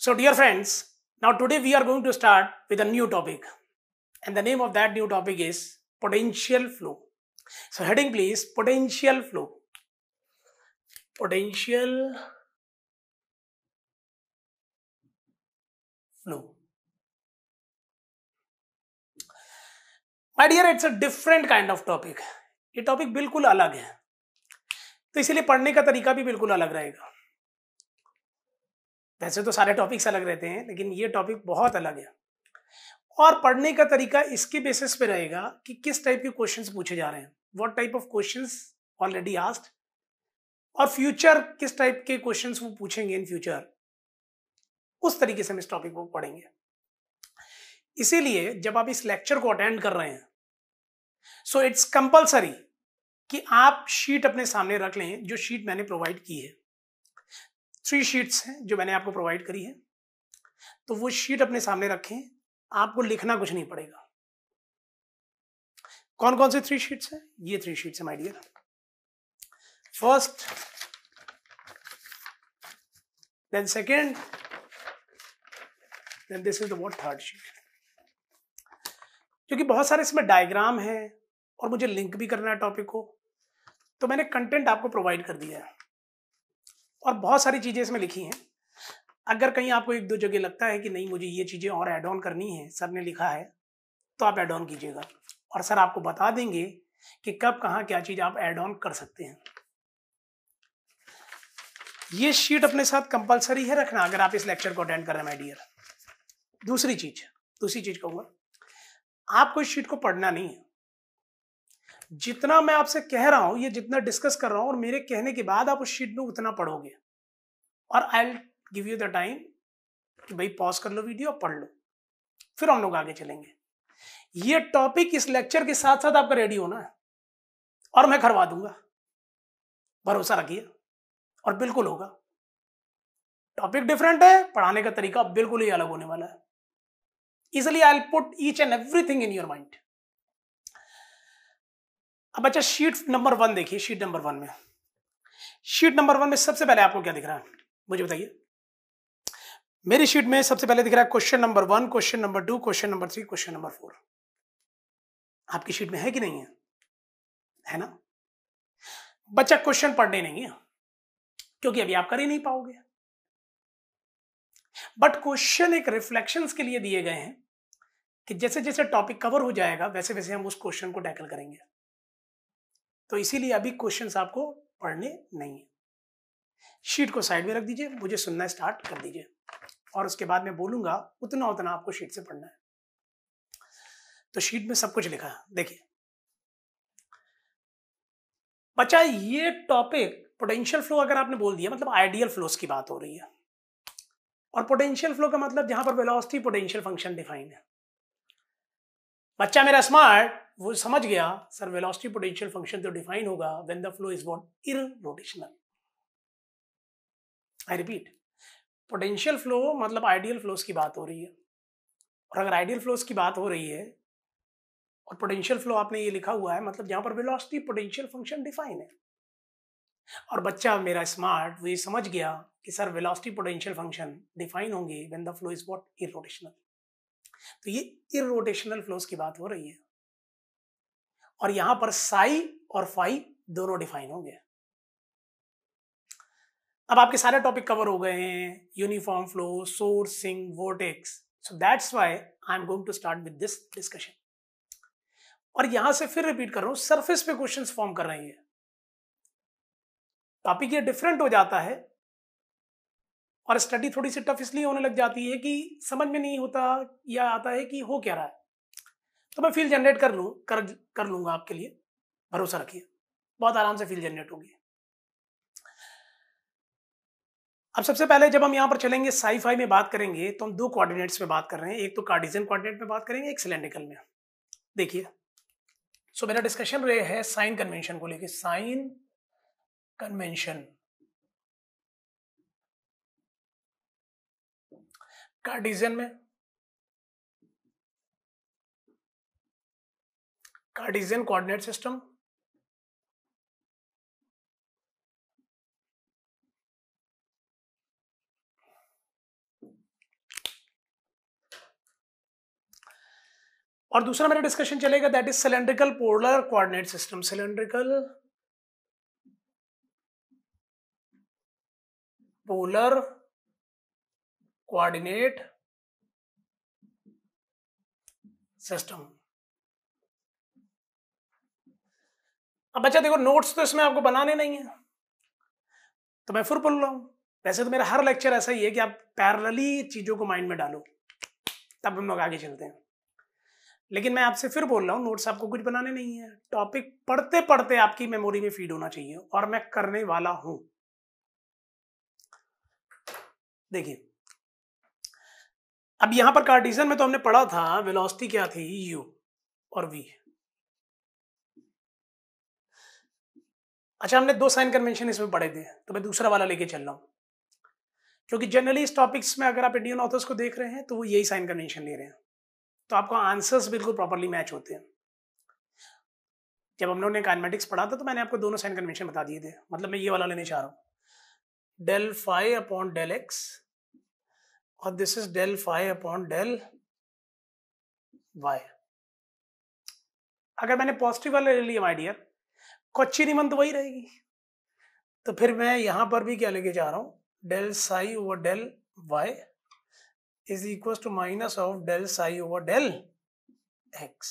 So, dear friends, now today we are going to start with a new topic, and the name of that new topic is potential flow. So, heading please potential flow. Potential flow. My dear, it's a different kind of topic. ये topic बिल्कुल अलग है, तो इसीलिए पढ़ने का तरीका भी बिल्कुल अलग रहेगा. वैसे तो सारे टॉपिक्स अलग रहते हैं, लेकिन ये टॉपिक बहुत अलग है. और पढ़ने का तरीका इसके बेसिस पे रहेगा कि किस टाइप के क्वेश्चंस पूछे जा रहे हैं, what type of questions already asked, और फ्यूचर किस टाइप के क्वेश्चंस वो पूछेंगे इन फ्यूचर. उस तरीके से हम इस टॉपिक को पढ़ेंगे. इसीलिए जब आप इस लेक्चर को अटेंड कर रहे हैं, सो इट्स कंपल्सरी कि आप शीट अपने सामने रख लें, जो शीट मैंने प्रोवाइड की है. 3 शीट्स हैं जो मैंने आपको प्रोवाइड करी है, तो वो शीट अपने सामने रखें. आपको लिखना कुछ नहीं पड़ेगा. कौन कौन से 3 शीट्स हैं? ये 3 शीट्स है my dear. First, then second, then this is the what third sheet. क्योंकि बहुत सारे इसमें डायग्राम है और मुझे लिंक भी करना है टॉपिक को, तो मैंने कंटेंट आपको प्रोवाइड कर दिया है और बहुत सारी चीजें इसमें लिखी हैं. अगर कहीं आपको 1-2 जगह लगता है कि नहीं मुझे ये चीजें और ऐड ऑन करनी है, सर ने लिखा है, तो आप ऐड ऑन कीजिएगा और सर आपको बता देंगे कि कब कहाँ क्या चीज आप ऐड ऑन कर सकते हैं. ये शीट अपने साथ कंपलसरी है रखना अगर आप इस लेक्चर को अटेंड कर रहे हैं माय डियर. दूसरी चीज कहूंगा, आपको इस शीट को पढ़ना नहीं है. जितना मैं आपसे कह रहा हूं, ये जितना डिस्कस कर रहा हूं, और मेरे कहने के बाद आप उस शीट में उतना पढ़ोगे. और I will give you the time कि भाई पॉज कर लो वीडियो, पढ़ लो, फिर हम लोग आगे चलेंगे. ये टॉपिक इस लेक्चर के साथ साथ आपका रेडी होना है और मैं करवा दूंगा, भरोसा रखिए, और बिल्कुल होगा. टॉपिक डिफरेंट है, पढ़ाने का तरीका बिल्कुल ही अलग होने वाला है. Easily I will put each and everything in your mind. अब अच्छा, शीट नंबर 1 देखिए. शीट नंबर 1 में सबसे पहले आपको क्या दिख रहा है मुझे बताइए. मेरी शीट में सबसे पहले दिख रहा है question number 1, question number 2, question number 3, question number 4. आपकी शीट में है कि नहीं है? है ना. बच्चा क्वेश्चन पढ़ने नहीं है, क्योंकि अभी आप कर ही नहीं पाओगे. बट क्वेश्चन एक रिफ्लेक्शंस के लिए दिए गए हैं कि जैसे जैसे टॉपिक कवर हो जाएगा वैसे वैसे हम उस क्वेश्चन को टैकल करेंगे. तो इसीलिए अभी क्वेश्चंस आपको पढ़ने नहीं है. शीट को साइड में रख दीजिए, मुझे सुनना स्टार्ट कर दीजिए, और उसके बाद मैं बोलूंगा उतना उतना आपको शीट से पढ़ना है. तो शीट में सब कुछ लिखा है. देखिए बच्चा, ये टॉपिक पोटेंशियल फ्लो अगर आपने बोल दिया, मतलब आइडियल फ्लोस की बात हो रही है. और पोटेंशियल फ्लो का मतलब जहां पर वेलोसिटी पोटेंशियल फंक्शन डिफाइन है. बच्चा मेरा स्मार्ट, वो समझ गया सर वेलोसिटी पोटेंशियल फंक्शन तो डिफाइन होगा when the flow is what, irrotational. I repeat, potential flow मतलब आइडियल फ्लोस की बात हो रही है. और अगर आइडियल फ्लोस की बात हो रही है और पोटेंशियल फ्लो आपने ये लिखा हुआ है, मतलब जहां पर वेलोसिटी पोटेंशियल फंक्शन डिफाइन है. और बच्चा मेरा स्मार्ट वो ये समझ गया कि sir velocity potential function define होंगे when the flow is what, irrotational. तो ये इररोटेशनल फ्लोस की बात हो रही है, और यहां पर साई और फाई दोनों डिफाइन होंगे. अब आपके सारे टॉपिक कवर हो गए हैं, uniform flow, sourcing, vortex. So that's why I am going to start with this discussion. और यहां से फिर रिपीट कर रहा हूं, सरफेस पे क्वेश्चंस फॉर्म कर रहे हैं. टॉपिक ये डिफरेंट हो जाता है और स्टडी थोड़ी सी टफ इसलिए होने लग जाती है कि समझ में नहीं होता या आता है कि हो क्या रहा है. तो मैं फील जनरेट कर लूंगा आपके लिए, भरोसा रखिए, बहुत आराम से फील जनरेट होगी. अब सबसे पहले जब हम यहां पर चलेंगे साई फाई में बात करेंगे, तो हम 2 कोऑर्डिनेट्स में बात कर रहे हैं. एक तो कार्टेशियन कोऑर्डिनेट में बात करेंगे, एक सिलेंड्रिकल में. देखिए, सो मेरा डिस्कशन रहे है साइन कन्वेंशन को लेके. साइन कन्वेंशन कार्टेशियन में, कार्टेशियन कोऑर्डिनेट सिस्टम, और दूसरा मेरा डिस्कशन चलेगा that is cylindrical polar coordinate system. Cylindrical polar coordinate system. अब बच्चा देखो, नोट्स तो इसमें आपको बनाने नहीं है, तो मैं फिर बोल रहा हूं, वैसे तो मेरा हर लेक्चर ऐसा ही है कि आप पैरेलली चीजों को माइंड में डालो, तब हम लोग आगे चलते हैं। लेकिन मैं आपसे फिर बोल रहा हूँ, नोट्स आपको कुछ बनाने नहीं है, टॉपिक पढ़ते पढ़ते आपकी मेमोरी में फीड होना चाहिए, और मैं करने वाला हूं। देखिए, अब यहां पर कार्टेशियन में तो हमने पढ़ा था वेलोसिटी क्या थी, u और v। अच्छा, हमने 2 साइन कन्वेंशन इसमें पढ़े थे, तो मैं दूसरा वाला लेके चल रहा हूं, क्योंकि जनरली इस टॉपिक्स में अगर आप इंडियन ऑथर्स को देख रहे हैं तो वो यही साइन कन्वेंशन ले रहे हैं, तो आपको आंसर्स बिल्कुल प्रॉपर्ली मैच होते हैं। जब हम लोगों ने काइनेमेटिक्स पढ़ा था तो मैंने आपको दोनों साइन कन्वेंशन बता दिए थे, मतलब मैं ये वाला लेने चाह रहा हूं, del phi upon del x, और this is del phi upon del y. अगर मैंने पॉजिटिव वाला ले लिया माय डियर, कच्ची निमन तो वही रहेगी, तो फिर मैं यहां पर भी क्या लेके जा रहा हूं, del psi over del y is equal to minus of del psi over del x.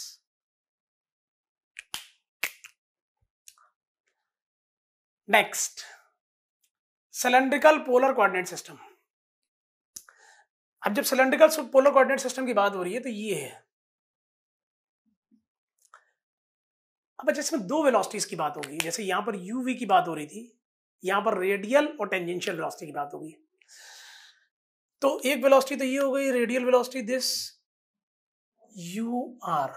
Next, cylindrical polar coordinate system. अब जब सिलेंड्रिकल पोलर कोऑर्डिनेट सिस्टम की बात हो रही है तो ये है। अब जिसमें 2 वेलोसिटीज की बात होगी, जैसे यहां पर यूवी की बात हो रही थी, यहां पर रेडियल और टेंजेंशियल वेलोसिटी की बात होगी। तो एक वेलोसिटी तो ये हो गई radial velocity, this u r,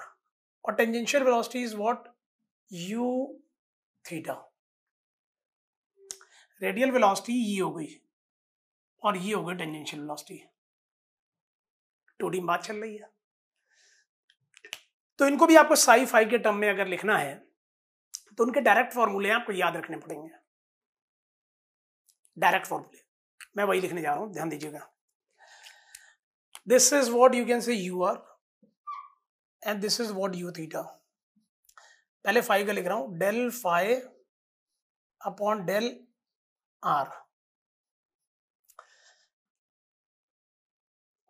और tangential velocity is what, u theta. Radial velocity ये हो गई और ये हो गई टेंजेंशियल वेलोसिटी। 2D बात चल रही है, तो इनको भी आपको साई फाई के टर्म में अगर लिखना है तो उनके डायरेक्ट फॉर्मूले आपको याद रखने पड़ेंगे। डायरेक्ट फॉर्मूले मैं वही लिखने जा रहा हूं, ध्यान दीजिएगा। This is what you can say u r and this is what u theta. पहले फाई का लिख रहा हूं, del phi upon del r,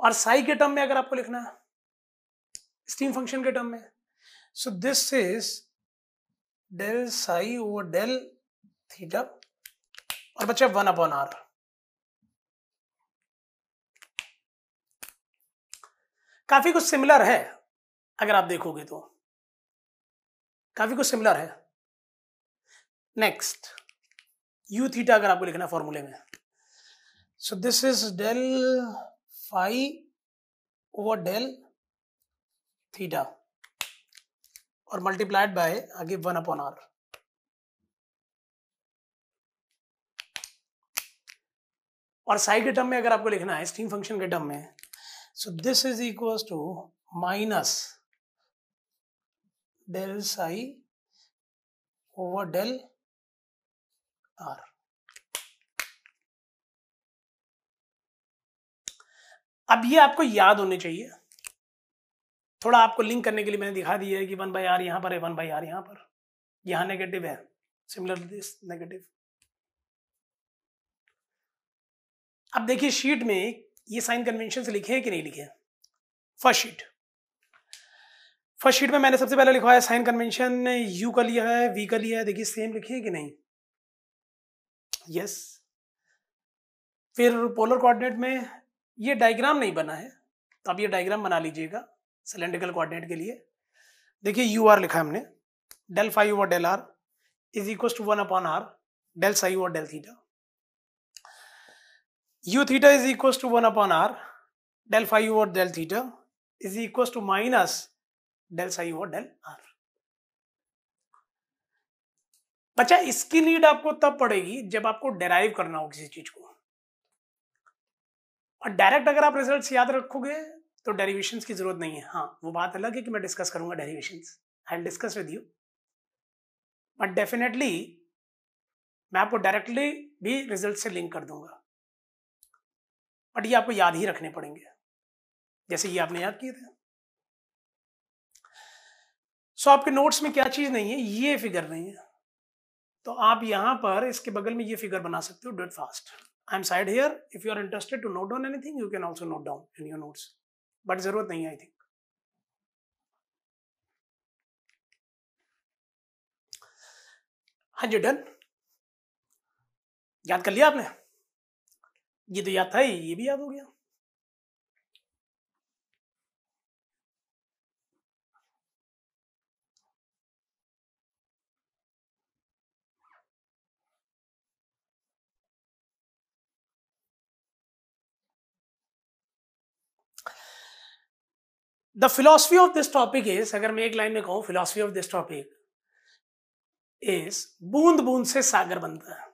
और साई के टर्म में अगर आपको लिखना है स्टीम फंक्शन के टर्म में, so this is del psi over del theta, और बच्चा 1 अपॉन आर। काफी कुछ सिमिलर है, अगर आप देखोगे तो काफी कुछ सिमिलर है। नेक्स्ट, यू थीटा अगर आपको लिखना फॉर्मूले में, so this is del phi over del theta, और मल्टीप्लाइड बाय आगे 1 अपॉन आर। और साई के टर्म में अगर आपको लिखना है स्टीम फंक्शन के टर्म में, so this is equal to minus del psi over del r. अब ये आपको याद होने चाहिए, थोड़ा आपको लिंक करने के लिए मैंने दिखा दिया है कि 1 बाई आर यहां पर है, 1 बाई आर यहां पर, यहां नेगेटिव है, सिमिलर दिस नेगेटिव। अब देखिए शीट में ये साइन कन्वेंशन से लिखे हैं कि नहीं लिखे हैं। फर्स्ट शीट में मैंने सबसे पहले लिखवाया साइन कन्वेंशन, यू का लिया है, वी का लिया है, देखिए सेम लिखे हैं कि नहीं, यस। फिर पोलर कोऑर्डिनेट में ये डायग्राम नहीं बना है, तो अब ये डायग्राम बना लीजिएगा सिलेंड्रिकल कोऑर्डिनेट के लिए। देखिए यू आर लिखा है हमने, del phi over del r is equal to 1 upon r del psi over del theta. u theta is equals to 1 upon r del phi over del theta is equals to minus del psi over del r। बच्चा इसकी need आपको तब पड़ेगी जब आपको derive करना हो किसी चीज को, और डायरेक्ट अगर आप रिजल्ट्स याद रखोगे तो डेरिवेशंस की जरूरत नहीं है। हाँ, वो बात अलग है कि मैं डिस्कस करूंगा derivations, I will discuss with you, but definitely मैं आपको डायरेक्टली भी रिजल्ट से लिंक कर दूंगा, बट ये आपको याद ही रखने पड़ेंगे जैसे ये आपने याद किए थे। सो आपके नोट्स में क्या चीज नहीं है, ये फिगर नहीं है, तो आप यहां पर इसके बगल में ये फिगर बना सकते हो. Do it fast. I am side here. If you are interested to note down anything you can also note down in your notes, but जरूरत नहीं है आई थिंक. हाँ जी, डन. याद कर लिया आपने? ये तो याद था ही, ये भी याद हो गया. The philosophy of this topic is, अगर मैं एक लाइन में कहूं, philosophy of this topic is बूंद बूंद से सागर बनता है.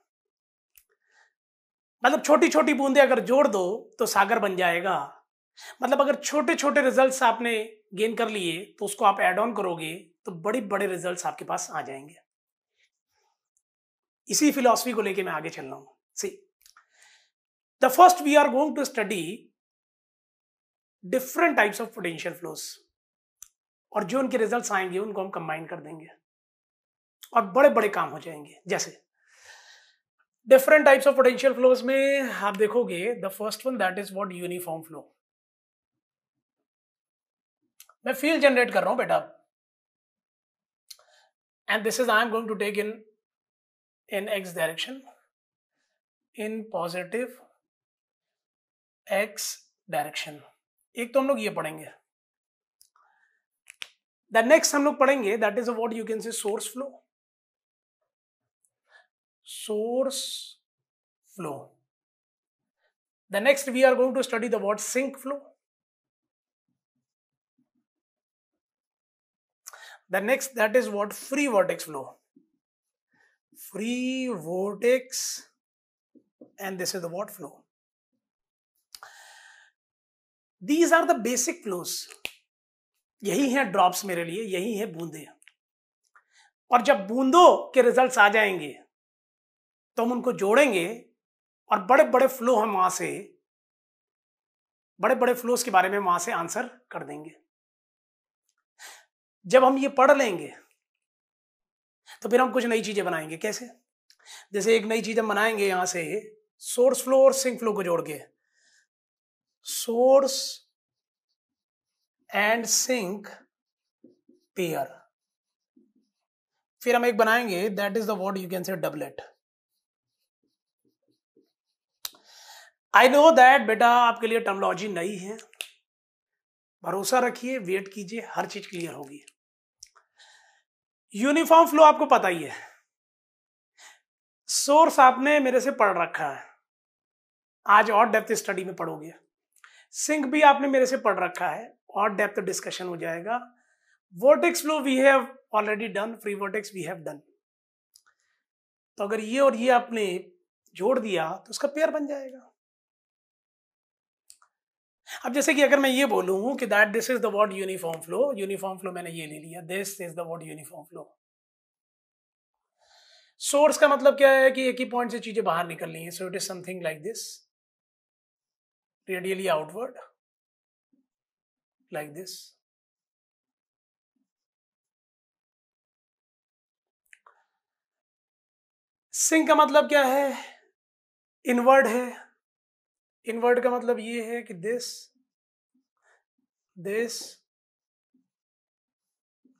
मतलब छोटी छोटी बूंदे अगर जोड़ दो तो सागर बन जाएगा. मतलब अगर छोटे छोटे रिजल्ट्स आपने गेन कर लिए तो उसको आप ऐड ऑन करोगे तो बड़े बड़े रिजल्ट्स आपके पास आ जाएंगे. इसी फिलॉसफी को लेके मैं आगे चल रहा हूं. See, the first we are going to study different types of potential flows, और जो उनके रिजल्ट्स आएंगे उनको हम कंबाइन कर देंगे और बड़े बड़े काम हो जाएंगे. जैसे different types of potential flows में आप देखोगे, the first one that is what, uniform flow. मैं फील्ड जनरेट कर रहा हूं बेटा, and this is I am going to take in x direction, in positive x direction. एक तो हम लोग ये पढ़ेंगे. द नेक्स्ट हम लोग पढ़ेंगे that is what you can say source flow. Source flow. The next we are going to study the what, sink flow. The next that is what, free vortex flow. Free vortex, and this is the what flow. These are the basic flows. यही है drops मेरे लिए, यही है बूंदे. और जब बूंदों के रिजल्ट्स आ जाएंगे तो हम उनको जोड़ेंगे और बड़े बड़े फ्लो हम वहां से, बड़े बड़े फ्लोस के बारे में वहां से आंसर कर देंगे. जब हम ये पढ़ लेंगे तो फिर हम कुछ नई चीजें बनाएंगे. कैसे? जैसे एक नई चीज हम बनाएंगे यहां से, सोर्स फ्लो और सिंक फ्लो को जोड़ के, सोर्स एंड सिंक पेयर. फिर हम एक बनाएंगे that is the what you can से डबलेट. आई नो दैट बेटा आपके लिए टर्मिनोलॉजी नई है, भरोसा रखिए, वेट कीजिए, हर चीज क्लियर होगी. यूनिफॉर्म फ्लो आपको पता ही है. सोर्स आपने मेरे से पढ़ रखा है, आज और डेप्थ स्टडी में पढ़ोगे. सिंक भी आपने मेरे से पढ़ रखा है, और डेप्थ डिस्कशन हो जाएगा. Vortex flow we have already done, free vortex we have done. तो अगर ये और ये आपने जोड़ दिया तो उसका पेयर बन जाएगा. अब जैसे कि अगर मैं ये बोलूं कि that this is the what uniform flow, uniform flow मैंने ये ले लिया, this is the what uniform flow. Source का मतलब क्या है कि एक ही पॉइंट से चीजें बाहर निकल रही हैं. So it is something like this, radially outward, like this. Sink का मतलब क्या है? इनवर्ड है. इनवर्ड का मतलब ये है कि दिस दिस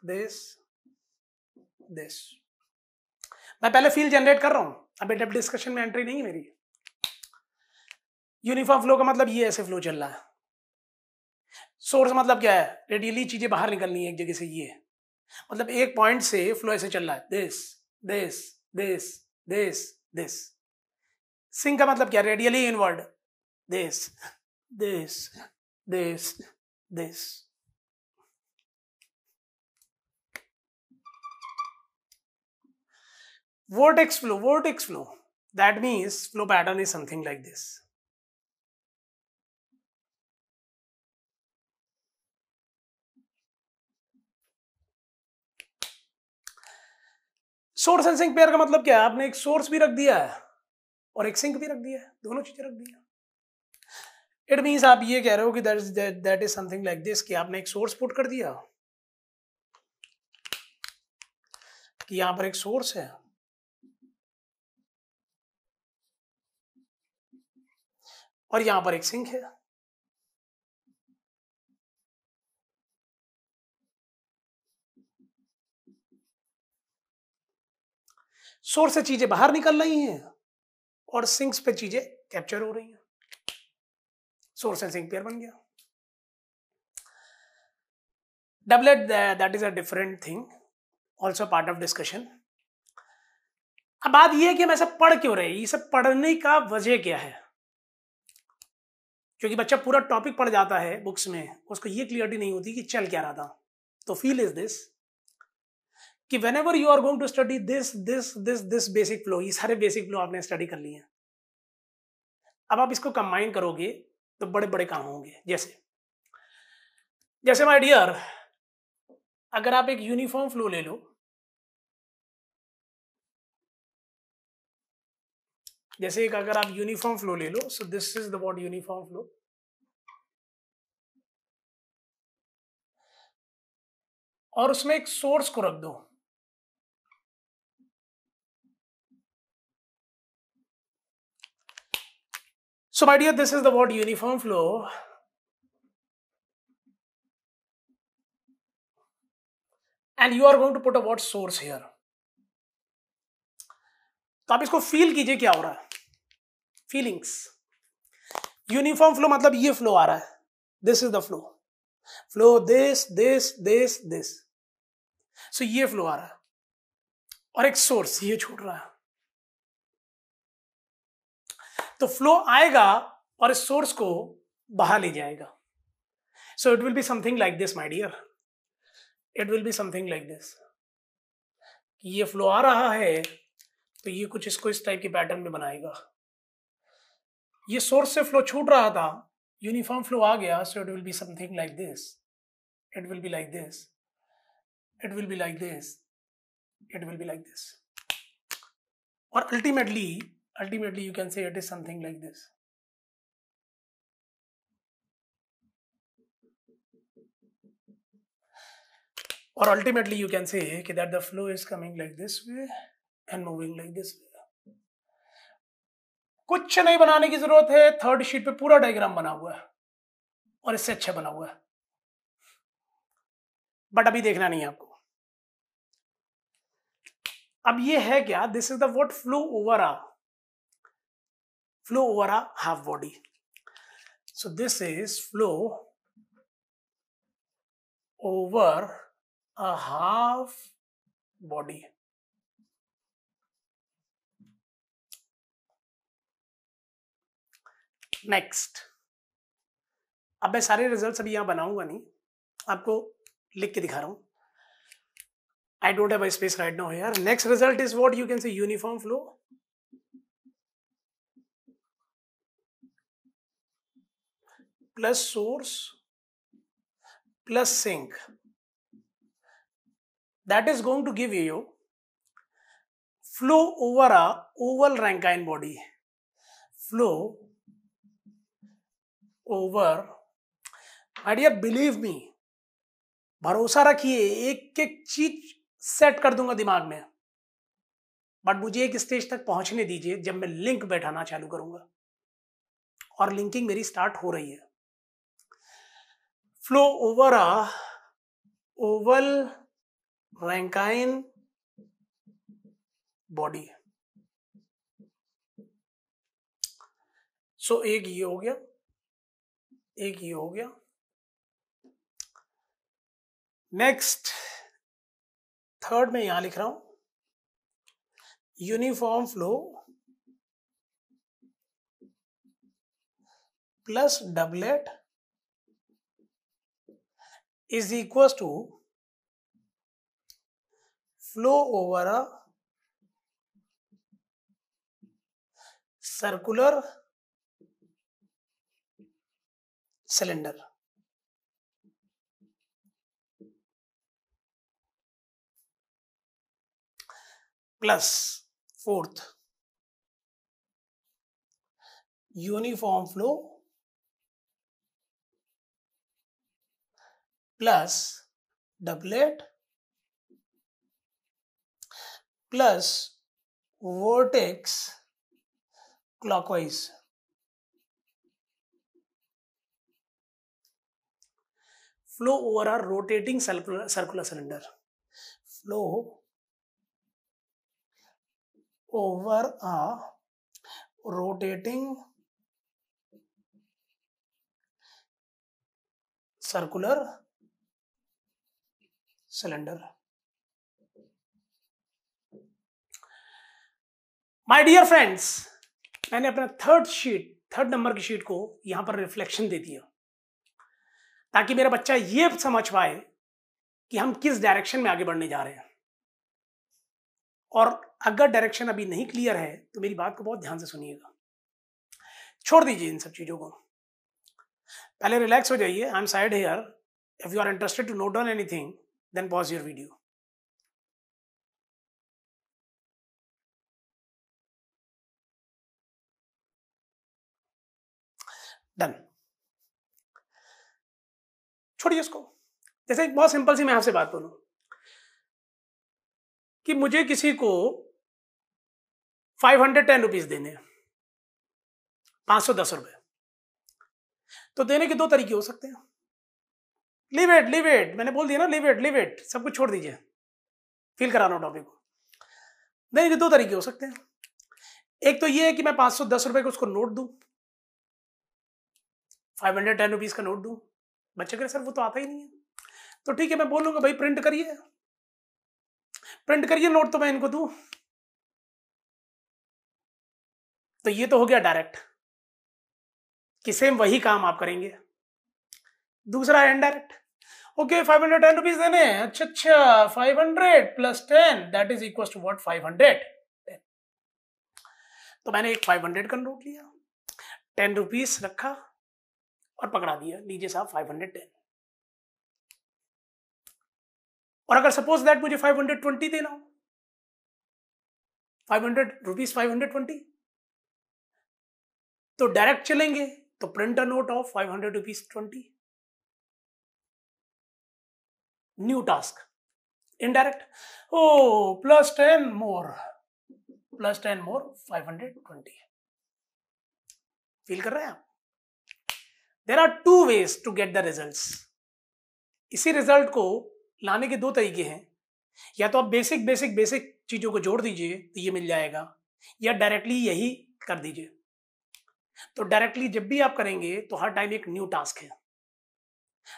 दिस दिस. मैं पहले फील्ड जनरेट कर रहा हूं, अभी डेप्थ डिस्कशन में एंट्री नहीं है मेरी. यूनिफॉर्म फ्लो का मतलब ये ऐसे फ्लो चल रहा है. सोर्स मतलब क्या है? रेडियली चीजें बाहर निकलनी है एक जगह से. ये मतलब एक पॉइंट से फ्लो ऐसे चल रहा है, this this this this this. Sink का मतलब क्या? Radially inward, this this this this. Vortex flow, that means flow pattern is something like this. Source and sink pair का मतलब क्या है? आपने एक सोर्स भी रख दिया है और एक सिंक भी रख दिया है, दोनों चीजें रख दी है. इट मीन्स आप ये कह रहे हो कि that is something like this, कि आपने एक सोर्स पुट कर दिया कि यहां पर एक सोर्स है और यहां पर एक सिंक है। सोर्स से चीजें बाहर निकल रही हैं और सिंक्स पे चीजें कैप्चर हो रही हैं। सोर्स एंड सिंक पेयर बन गया। Doublet that is a different thing, also part of discussion. अब बात यह है कि हम ऐसा पढ़ क्यों रहे हैं, ये सब पढ़ने का वजह क्या है? क्योंकि बच्चा पूरा टॉपिक पढ़ जाता है बुक्स में, उसको ये क्लियरिटी नहीं होती कि चल क्या रहा था। तो फील इज दिस कि whenever you are going to study this basic flow, ये सारे बेसिक फ्लो आपने स्टडी कर लिए हैं, अब आप इसको कंबाइन करोगे तो बड़े बड़े काम होंगे। जैसे माय डियर, अगर आप एक यूनिफॉर्म फ्लो ले लो, जैसे एक अगर आप यूनिफॉर्म फ्लो ले लो, so this is the what uniform flow, और उसमें एक सोर्स को रख दो, so my dear, this is the what uniform flow, and you are going to put a what source here. तो आप इसको फील कीजिए क्या हो रहा है, फीलिंग्स। यूनिफॉर्म फ्लो मतलब ये फ्लो आ रहा है, this is the flow, flow this this this this, so ये फ्लो आ रहा है और एक सोर्स ये छूट रहा है। तो फ्लो आएगा और इस सोर्स को बाहर ले जाएगा। So it will be something like this my dear, it will be something like this. ये फ्लो आ रहा है तो ये कुछ इसको इस टाइप के पैटर्न में बनाएगा। ये सोर्स से फ्लो छूट रहा था, यूनिफॉर्म फ्लो आ गया, so it will be something like this, it will be like this, it will be like this, it will be like this, और ultimately you can say it is something like this. Or ultimately you can say that the flow is coming like this way and moving like this way. कुछ नहीं बनाने की जरूरत है, third sheet पे पूरा diagram बना हुआ है और इससे अच्छा बना हुआ है, बट अभी देखना नहीं है आपको। अब ये है क्या, this is the what flow over a half body. So this is flow over a half body. Next, अब मैं सारे रिजल्ट्स अभी यहां बनाऊंगा नहीं, आपको लिख के दिखा रहा हूं। I don't have a space right now here. Next result is what you can say uniform flow plus source plus sink. That is going to give you flow over a oval Rankine body. Flow over, my dear, believe me, भरोसा रखिए, एक एक चीज set कर दूंगा दिमाग में, but मुझे एक स्टेज तक पहुंचने दीजिए जब मैं लिंक बैठाना चालू करूंगा, और लिंकिंग मेरी स्टार्ट हो रही है। Flow over a oval Rankine body. So एक ये हो गया, एक ये हो गया। नेक्स्ट, थर्ड में यहां लिख रहा हूं uniform flow plus doublet is equals to flow over a circular cylinder. Plus fourth, uniform flow plus doublet plus vortex clockwise. Flow over a rotating circular cylinder, flow over a rotating circular cylinder. My dear friends, मैंने अपना third number की sheet को यहां पर reflection दे दिया ताकि मेरा बच्चा ये समझ पाए कि हम किस डायरेक्शन में आगे बढ़ने जा रहे हैं। और अगर डायरेक्शन अभी नहीं क्लियर है तो मेरी बात को बहुत ध्यान से सुनिएगा, छोड़ दीजिए इन सब चीजों को, पहले रिलैक्स हो जाइए। I am side here, if you are interested to note down anything then pause your video. Done, छोड़िए उसको। जैसे एक बहुत सिंपल सी मैं आपसे बात बोलूं कि मुझे किसी को 510 रुपीज देने हैं, 510 रुपए, तो देने के दो तरीके हो सकते हैं। लीव इट, मैंने बोल दिया ना, लीव इट, सब कुछ छोड़ दीजिए, फील करा रहा हूं टॉपिक को। देने के दो तरीके हो सकते हैं। एक तो ये है कि मैं 510 रुपए को उसको नोट दूं, 510 रुपीज का नोट दूं। बच्चे कह सर वो तो आता ही नहीं है, तो ठीक है मैं बोलूंगा भाई प्रिंट करिए नोट तो मैं इनको दूं। तो ये तो हो गया डायरेक्ट कि सेम वही काम आप करेंगे। दूसरा है इनडायरेक्ट। ओके 510 रुपीज देने, अच्छा 500 plus 10 that is equal to what, 500। तो मैंने एक 500 का नोट लिया, 10 रुपीज रखा और पकड़ा दिया, लीजिए साहब 510। और अगर सपोज दैट मुझे 520 देना हो, 500 रुपीज 520, तो डायरेक्ट चलेंगे, तो print a note of 500 rupees 20। New task, indirect, oh plus 10 more 520। फील कर रहे हैं आप? There are two ways to get the results. इसी रिजल्ट को लाने के दो तरीके हैं, या तो आप बेसिक चीजों को जोड़ दीजिए तो ये मिल जाएगा, या डायरेक्टली यही कर दीजिए। तो डायरेक्टली जब भी आप करेंगे तो हर टाइम एक न्यू टास्क है।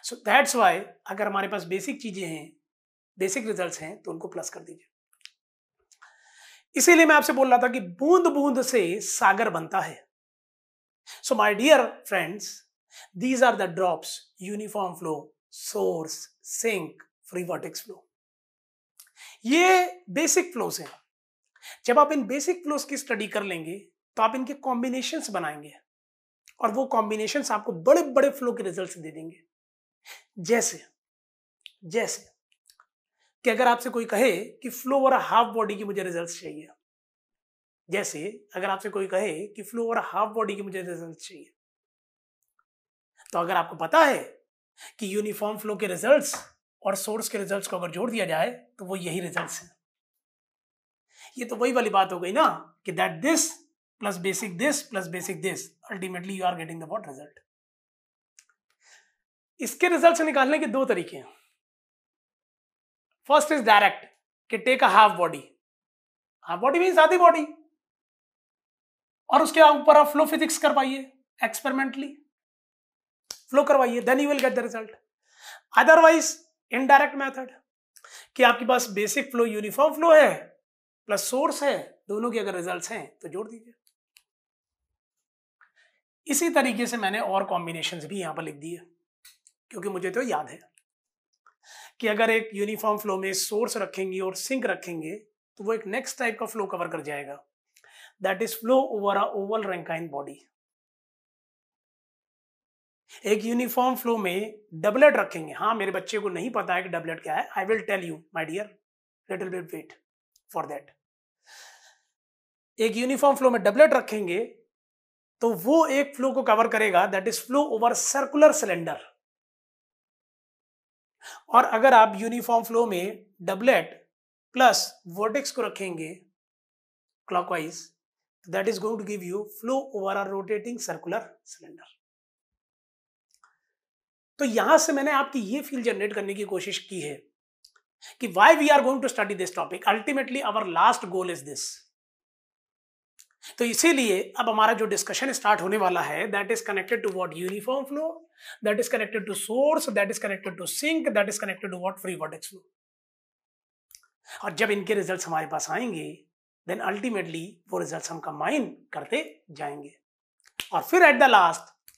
सो दैट्स व्हाई अगर हमारे पास बेसिक चीजें हैं, बेसिक रिजल्ट्स हैं, तो उनको प्लस कर दीजिए। इसीलिए मैं आपसे बोल रहा था कि बूंद बूंद से सागर बनता है। So my dear friends, these are the drops, uniform flow, source, sink, free vortex flow. ये बेसिक फ्लोस हैं। जब आप इन बेसिक फ्लोस की स्टडी कर लेंगे तो आप इनके कॉम्बिनेशंस बनाएंगे, और वो कॉम्बिनेशंस आपको बड़े बड़े फ्लो के रिजल्ट्स दे देंगे। जैसे कि अगर आपसे कोई कहे कि फ्लो ओवर हाफ बॉडी की मुझे रिजल्ट्स चाहिए, जैसे अगर आपसे कोई कहे कि फ्लो ओवर हाफ बॉडी की मुझे रिजल्ट्स चाहिए, तो अगर आपको पता है कि यूनिफॉर्म फ्लो के रिजल्ट्स और सोर्स के रिजल्ट्स को अगर जोड़ दिया जाए तो वो यही रिजल्ट्स हैं। ये तो वही वाली बात हो गई ना कि that this plus basic this ultimately you are getting the what result. इसके रिजल्ट्स निकालने के दो तरीके हैं। फर्स्ट इज डायरेक्ट, कि take a half body means आधी बॉडी, और उसके ऊपर आप फ्लो फिजिक्स करवाइए, एक्सपेरिमेंटली फ्लो करवाइए, then you will get the result. Otherwise indirect method, कि आपके पास बेसिक फ्लो यूनिफॉर्म फ्लो है प्लस सोर्स है, दोनों के अगर रिजल्ट्स हैं तो जोड़ दीजिए। इसी तरीके से मैंने और कॉम्बिनेशंस भी यहां पर लिख दिए, क्योंकि मुझे तो याद है कि अगर एक यूनिफॉर्म फ्लो में सोर्स रखेंगे और सिंक रखेंगे तो वो एक नेक्स्ट टाइप का फ्लो कवर कर जाएगा, that is flow over a oval Rankine body. एक यूनिफॉर्म फ्लो में डबलेट रखेंगे, हाँ मेरे बच्चे को नहीं पता है कि डबलेट क्या है, I will tell you my dear, little bit wait for that. एक यूनिफॉर्म फ्लो में डबलेट रखेंगे तो वो एक फ्लो को कवर करेगा, that is flow over circular cylinder. और अगर आप यूनिफॉर्म फ्लो में डबलेट प्लस वर्टेक्स को रखेंगे clockwise, that is going to give you flow over a rotating circular cylinder. तो यहां से मैंने आपकी ये फील जनरेट करने की कोशिश की है कि why we are going to study this topic, ultimately our last goal is this. तो इसीलिए अब हमारा जो डिस्कशन स्टार्ट होने वाला है, that is connected to what, uniform flow, that is connected to source, that is connected to sink, that is connected to what, free vortex flow. और जब इनके रिजल्ट्स हमारे पास आएंगे, देन अल्टीमेटली वो रिजल्ट्स हम कंबाइन करते जाएंगे और फिर एट द लास्ट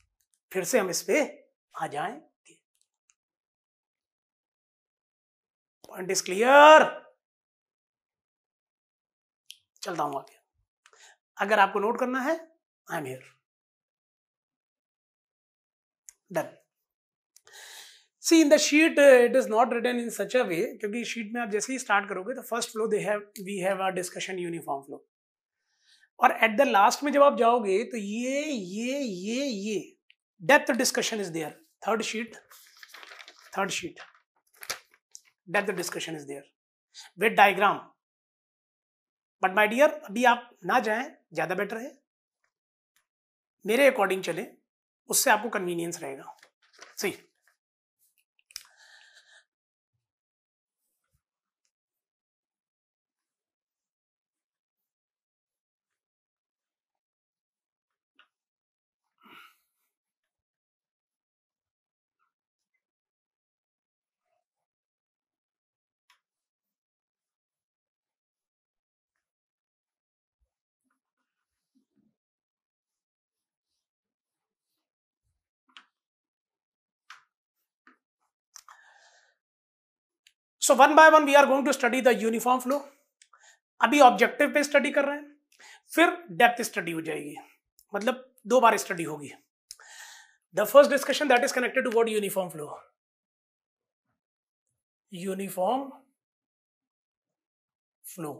फिर से हम इस पे आ जाएंगे। Point is clear? चलता हूं आगे। अगर आपको नोट करना है, I am here. Done. See in the sheet it is not written in such a way, क्योंकि शीट में आप जैसे ही स्टार्ट करोगे तो first flow we have a discussion uniform flow, और एट द लास्ट में जब आप जाओगे तो ये depth discussion is there. Third sheet depth discussion is there with diagram. But my dear, अभी आप ना जाएं, ज्यादा बेटर है, मेरे अकॉर्डिंग चले, उससे आपको कन्वीनियंस रहेगा। सही। So one by one we are going to study the uniform flow. अभी ऑब्जेक्टिव पे स्टडी कर रहे हैं, फिर डेप्थ स्टडी हो जाएगी, मतलब 2 बार स्टडी होगी। The first discussion that is connected to what, uniform flow. Uniform flow,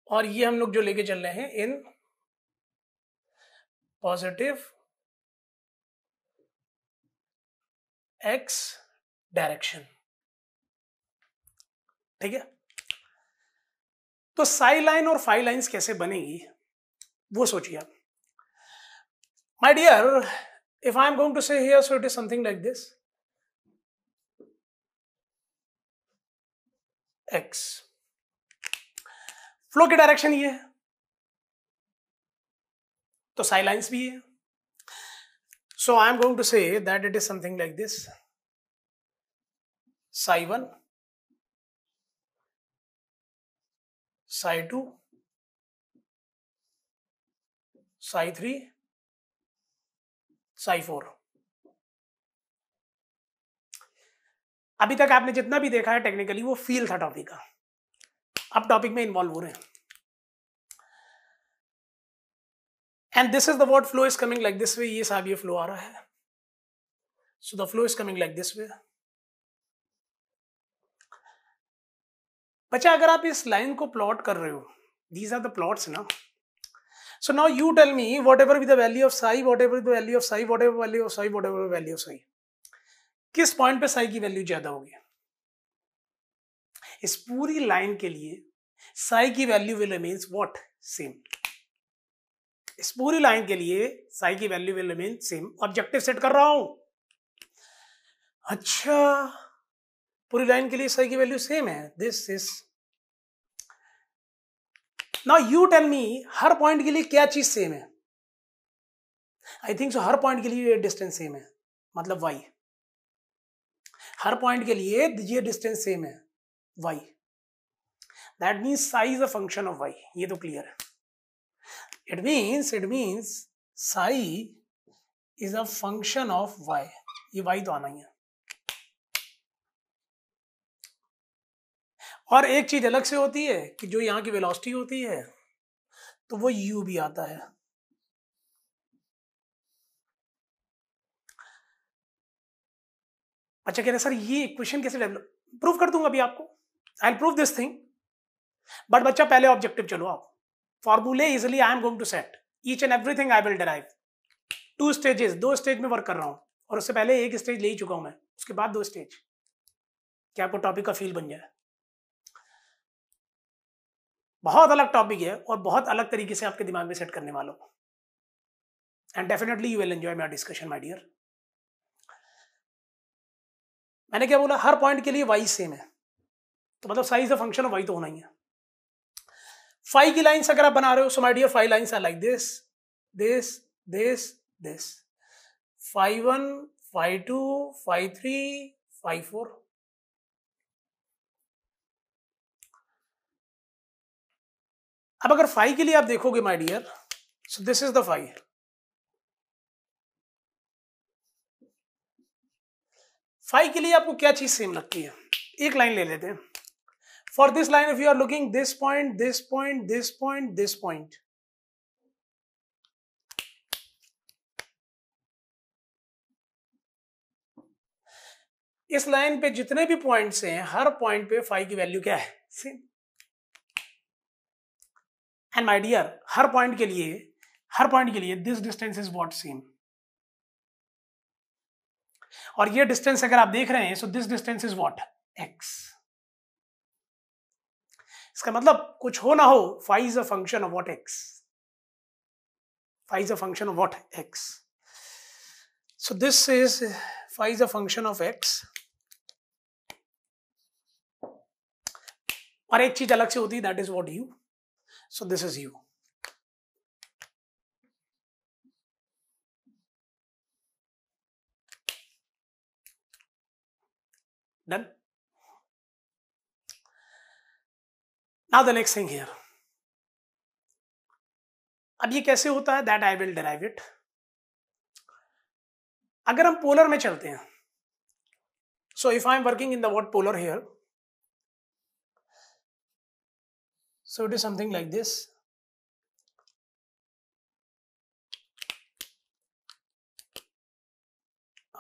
और ये हम लोग जो लेके चल रहे हैं इन पॉजिटिव एक्स डायरेक्शन, ठीक है। तो साई लाइन और फाई लाइंस कैसे बनेगी वो सोचिए आप। My dear, if I am going to say here, so it is something like this, x. Flow की डायरेक्शन ये है, तो साई लाइंस भी है। So I am going to say that it is something like this, psi 1, psi 2, psi 3, psi 4। अभी तक आपने जितना भी देखा है टेक्निकली वो फील था टॉपिक का, अब टॉपिक में इन्वॉल्व हो रहे हैं। And this is the what, flow is coming like this वे। ये साहब ये फ्लो आ रहा है, so the flow is coming like this वे। बच्चा, अगर आप इस लाइन को प्लॉट कर रहे हो, दीज आर द प्लॉट्स ना, so now you tell me whatever with the value of psi, whatever the value of psi, whatever value of psi, whatever value of psi, किस point पे साई की value ज्यादा होगी? इस पूरी line के लिए psi की value will remains what, same. इस पूरी लाइन के लिए साई की value will remain same. Objective set कर रहा हूं, अच्छा पूरी लाइन के लिए साई की वैल्यू सेम है, this is. Now you tell me हर पॉइंट के लिए क्या चीज सेम है? आई थिंक सो हर पॉइंट के लिए ये डिस्टेंस सेम है, मतलब y। हर पॉइंट के लिए ये डिस्टेंस सेम है y, that means Sai is a function of y। ये तो क्लियर है। It means Sai is a function of y। ये y तो आना ही है। और एक चीज अलग से होती है कि जो यहां की वेलोसिटी होती है तो वो u भी आता है। अच्छा, कह रहे सर ये इक्वेशन कैसे डेवलप, प्रूव कर दूंगा अभी आपको, I will prove this thing. But बच्चा पहले ऑब्जेक्टिव चलो आप, फॉर्मूले easily I am going to set, each and everything I will derive. 2 stages, 2 stage में वर्क कर रहा हूं, और उससे पहले एक स्टेज ले ही चुका हूं मैं, उसके बाद 2 स्टेज। कि आपको टॉपिक का फील बन जाए। बहुत अलग टॉपिक है और बहुत अलग तरीके से आपके दिमाग में सेट करने वालों को, and definitely you will enjoy my discussion my dear. मैंने क्या बोला, हर पॉइंट के लिए वाई सेम है, तो मतलब psi is the function of y तो होना ही है। फाइव की लाइंस अगर आप बना रहे हो, so my dear five lines are like this this this this, 5 1 5 2 5 3 5 4। अब अगर फाइव के लिए आप देखोगे my dear, so this is the five. Five के लिए आपको क्या चीज सेम लगती है, एक लाइन ले लेते हैं। For this line if you are looking this point this point this point this point, इस लाइन पे जितने भी पॉइंट्स हैं हर पॉइंट पे फाइव की वैल्यू क्या है, सेम। एंड माय डियर हर पॉइंट के लिए this distance is what, same. और ये डिस्टेंस अगर आप देख रहे हैं, सो this distance is what, x। इसका मतलब कुछ हो ना हो, five is a function of what, x। Five is a function of what, x। So this is five is a function of x। और एक चीज अलग से होती है, that is what, u। So this is u। Done. Now the next thing here, अब ये कैसे होता है, that I will derive it. अगर हम पोलर में चलते हैं, so if I am working in the what polar here, so it is something like this,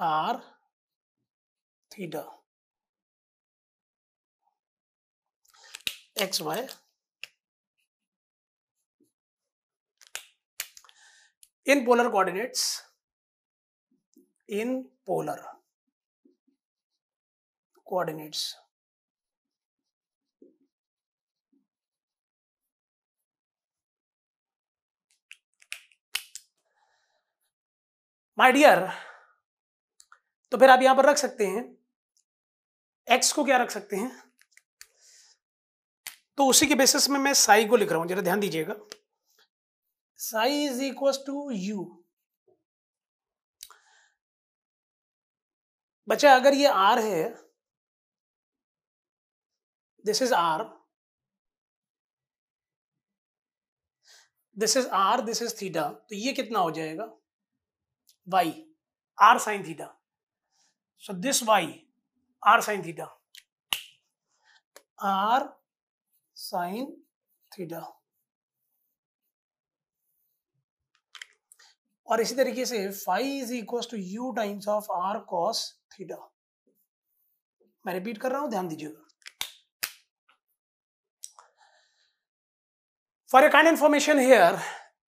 r theta xy in polar coordinates, in polar coordinates। My dear, तो फिर आप यहां पर रख सकते हैं x को, क्या रख सकते हैं, तो उसी के बेसिस में मैं साई को लिख रहा हूं, जरा ध्यान दीजिएगा। Psi is equal to u। बच्चा अगर ये r है, this is r, this is r, this is theta, तो ये कितना हो जाएगा, y, r sine theta. So this y, r sine theta, r sine theta. और इसी तरीके से five is equal to you times of r cos theta. मैं रिपीट कर रहा हूं, ध्यान दीजिएगा। For a kind information here,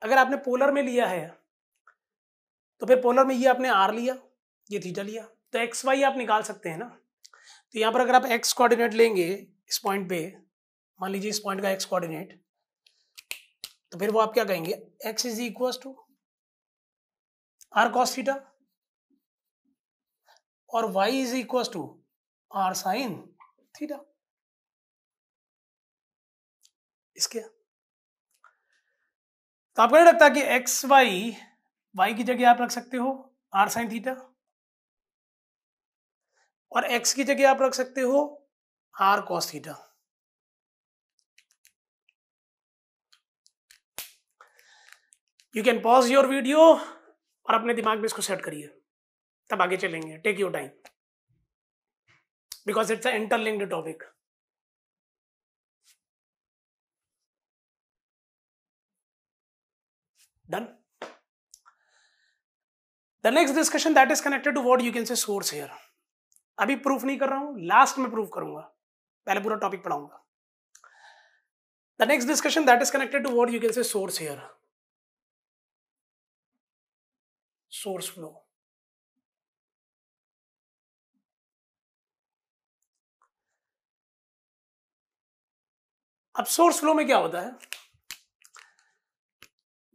अगर आपने पोलर में लिया है, तो फिर पोलर में ये आपने r लिया, ये थीटा लिया, तो एक्स वाई आप निकाल सकते हैं ना। तो यहां पर अगर आप x कोऑर्डिनेट लेंगे इस पॉइंट पे, मान लीजिए इस पॉइंट का x कोऑर्डिनेट, तो फिर वो आप क्या कहेंगे, x is equal to r cos theta, और y is equal to r sine theta. इसके तो आपको नहीं लगता कि एक्स वाई की जगह आप रख सकते हो r साइन थीटा, और x की जगह आप रख सकते हो r cos theta. You can pause your video और अपने दिमाग में इसको सेट करिए, तब आगे चलेंगे। Take your time, because it's a interlinked topic. Done. The next discussion that is connected to what you can say source here. अभी प्रूफ नहीं कर रहा हूं, लास्ट में प्रूफ करूंगा, पहले पूरा टॉपिक पढ़ाऊंगा। The next discussion that is connected to what you can say source here, source flow. अब सोर्स फ्लो में क्या होता है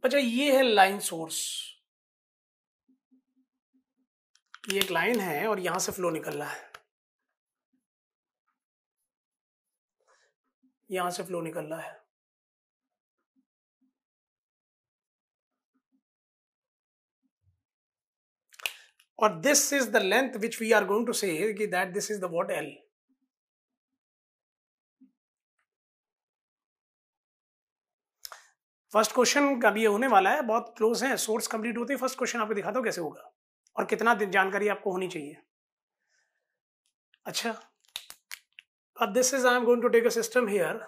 बच्चा, ये है लाइन सोर्स, ये एक लाइन है और यहां से फ्लो निकल रहा है, यहां से फ्लो निकल रहा है। और this is the length which we are going to say कि that this is the what L. First question का भी ये होने वाला है, बहुत क्लोज है, सोर्स कंप्लीट होते ही फर्स्ट क्वेश्चन आपको दिखाता हूं कैसे होगा और कितना जानकारी आपको होनी चाहिए। अच्छा, अब this is I am going to take a system here,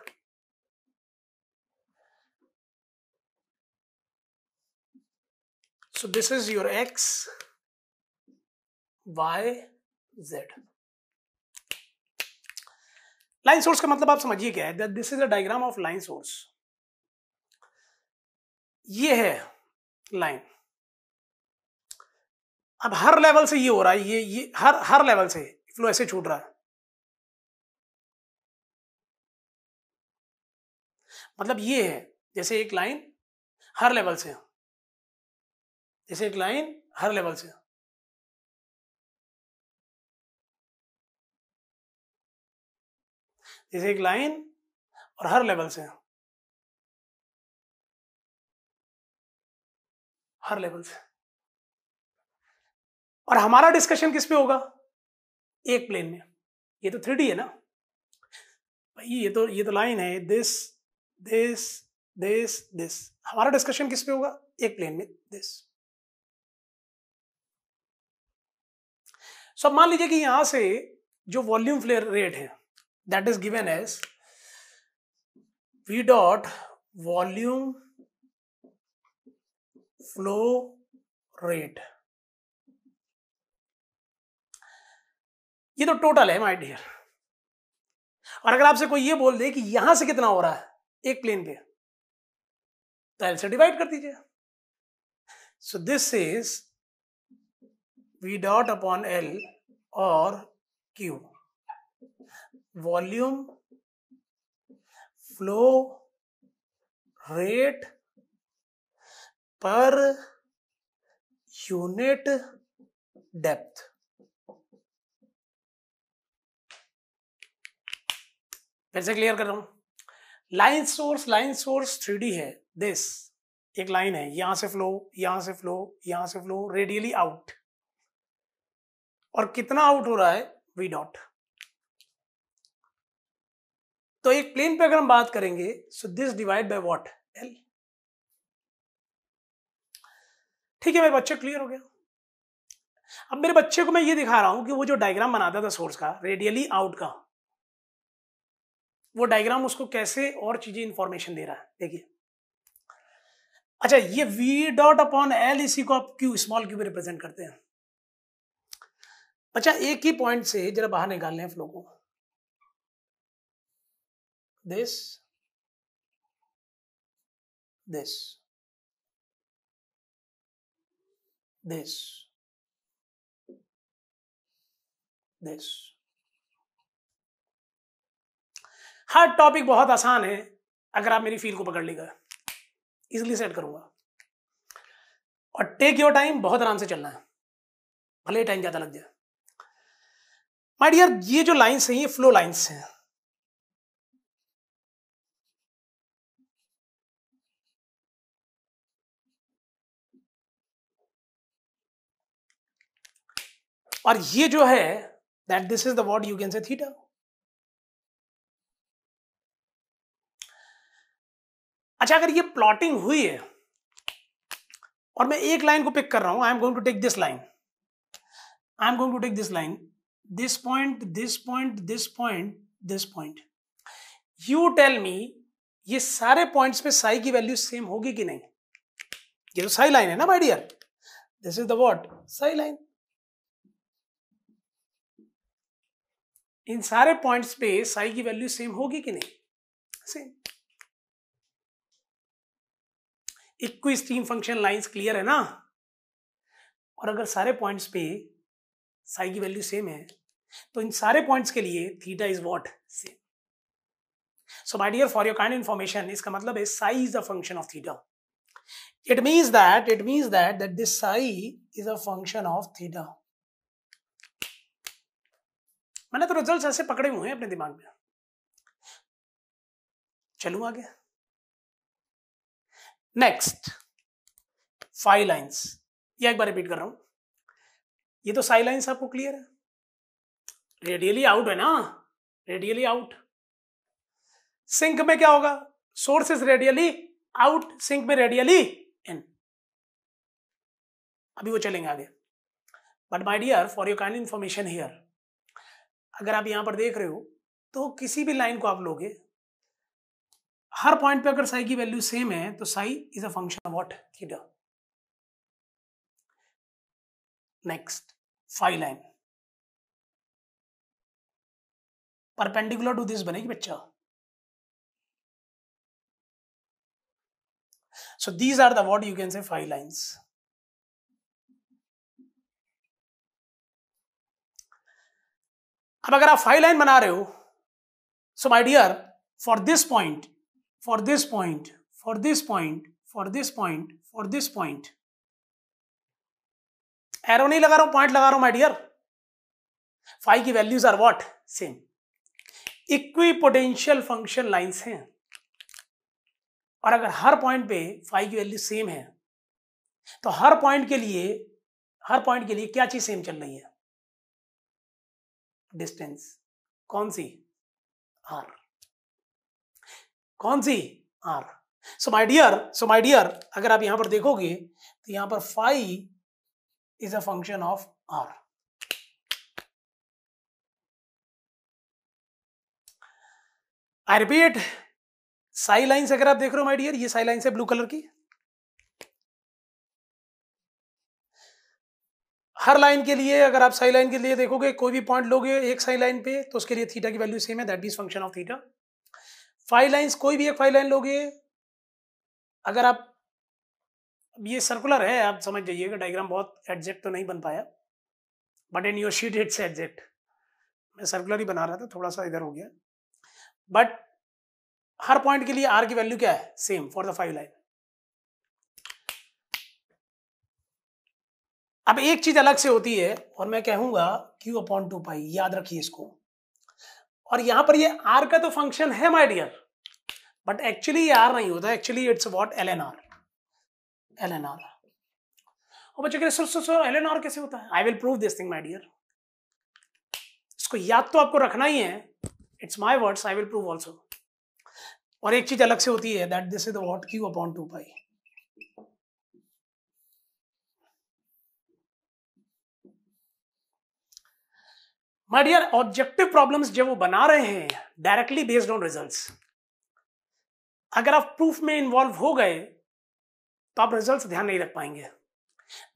so this is your x y z। Line source का मतलब आप समझिए क्या है, this is a diagram of line source. ये है लाइन, अब हर लेवल से ये हो रहा है, ये हर लेवल से फ्लो ऐसे छूट रहा है, मतलब ये है जैसे एक लाइन हर लेवल से, जैसे एक लाइन हर लेवल से, जैसे एक लाइन और हर लेवल से, हर लेवल से। और हमारा डिस्कशन किस पे होगा, एक प्लेन में। ये तो 3D है ना भाई, ये तो लाइन है, दिस दिस दिस दिस, हमारा डिस्कशन किस पे होगा, एक प्लेन में, दिस। सो अब मान लीजिए कि यहां से जो वॉल्यूम फ्लेयर रेट है that is given as v dot volume flow rate, ये तो टोटल है माय डियर। और अगर आपसे कोई ये बोल दे कि यहां से कितना हो रहा है एक प्लेन पे, तो एल से डिवाइड कर दीजिए। सो this is v dot upon L और q, volume flow rate per unit depth. फिर से क्लियर कर रहा हूं, लाइन सोर्स 3D है, दिस एक लाइन है, यहां से फ्लो, यहां से फ्लो, यहां से फ्लो, रेडियली आउट, और कितना आउट हो रहा है v डॉट। तो एक प्लेन पे अगर हम बात करेंगे, so this divide by what, L. ठीक है मेरे बच्चे, क्लियर हो गया। अब मेरे बच्चे को मैं ये दिखा रहा हूं कि वो जो डायग्राम बनाता था सोर्स का रेडियली आउट का, वो डायग्राम उसको कैसे और चीजें इंफॉर्मेशन दे रहा है, देखिए। अच्छा, ये v डॉट अपॉन एल, इसी को आप क्यू, स्मॉल क्यू में रिप्रेजेंट करते हैं। अच्छा, एक ही पॉइंट से जरा बाहर निकाल लें फ्लो को, this this this this. Her topic बहुत आसान है अगर आप मेरी फील को पकड़ लेगा, इजिली सेट करूंगा। और टेक योर टाइम, बहुत आराम से चलना है, भले टाइम ज्यादा लग जाए। माय डियर, ये जो लाइंस हैं ये फ्लो लाइंस हैं, और ये जो है that this is the what you can से थीटा। अच्छा, अगर ये प्लॉटिंग हुई है और मैं एक लाइन को पिक कर रहा हूं, I am going to take this line, I am going to take this line, this point, this point, this point, this point. You tell me, ये सारे पॉइंट्स पे साई की वैल्यू सेम होगी कि नहीं? ये तो साई लाइन है ना my dear, this is the what, psi line. इन सारे पॉइंट्स पे साई की वैल्यू सेम होगी कि नहीं? Same. Equi stream function lines clear है ना? और अगर सारे पॉइंट्स पे साई की वैल्यू सेम है, तो इन सारे पॉइंट्स के लिए theta is what, same. So my dear, for your kind information, इसका मतलब है psi is a function of theta. It means that this psi is a function of theta. मैंने तो रिजल्ट्स ऐसे पकड़े हुए हैं अपने दिमाग में. चलूं आगे. Next, phi lines. ये एक बार रिपीट कर रहा हूं. ये तो साई लाइंस आपको क्लियर है. रेडियली आउट है ना, रेडियली आउट. सिंक में क्या होगा? Source is radially out, sink में रेडियली इन. अभी वो चलेंगे आगे. But my dear, for your kind information here, अगर आप यहां पर देख रहे हो तो किसी भी लाइन को आप लोगे, हर पॉइंट पे अगर साई की वैल्यू सेम है तो psi is a function of what? Theta. Next, phi line perpendicular to this बनेगी बच्चा. So these are the what you can say phi lines. अब अगर आप phi line बना रहे हो, so my dear, for this point, for this point, for this point, for this point, for this point, arrow नहीं लगा रहा हूं, पॉइंट लगा रहा हूं my dear. phi की values are what? Same. Equipotential function lines हैं, और अगर हर पॉइंट पे फाई की वैल्यू सेम है तो हर पॉइंट के लिए क्या चीज सेम चल रही है? डिस्टेंस. कौन सी? आर. कौन सी? आर. सो माय डियर, अगर आप यहां पर देखोगे तो यहां पर phi is a function of R. I repeat, psi lines अगर आप देख रहे हो माय डियर, ये साई लाइंस है ब्लू कलर की. हर लाइन के लिए अगर आप साई लाइन के लिए देखोगे, कोई भी पॉइंट लोगे एक साई लाइन पे तो उसके लिए थीटा की वैल्यू सेम है, that is function of theta. Phi lines, कोई भी एक फाई लाइन लोगे, अगर आप, ये सर्कुलर है, आप समझ जाइएगा, डायग्राम बहुत एग्जैक्ट तो नहीं बन पाया, but in your sheet it's exact. मैं सर्कुलर ही बना रहा था, थोड़ा सा इधर हो गया, बट हर पॉइंट के लिए आर की वैल्यू क्या है? Same for the five line. अब एक चीज अलग से होती है, और मैं कहूंगा Q/2 याद रखिए इसको. और यहां पर ये आर का तो फंक्शन है माय डियर, बट एक्चुअली ये आर नहीं होता, एक्चुअली इट्स व्हाट? LNR. और बच्चे कह रहे सर LNR कैसे होता है? I will prove this thing my dear. इसको याद तो आपको रखना ही है, it's my words, I will prove also. और एक चीज अलग से होती है, that this is what? Q/2. My dear, objective problems जब वो बना रहे हैं डायरेक्टली बेस्ड ऑन रिजल्ट्स, अगर आप प्रूफ में इन्वॉल्व हो गए तो आप रिजल्ट्स ध्यान नहीं रख पाएंगे.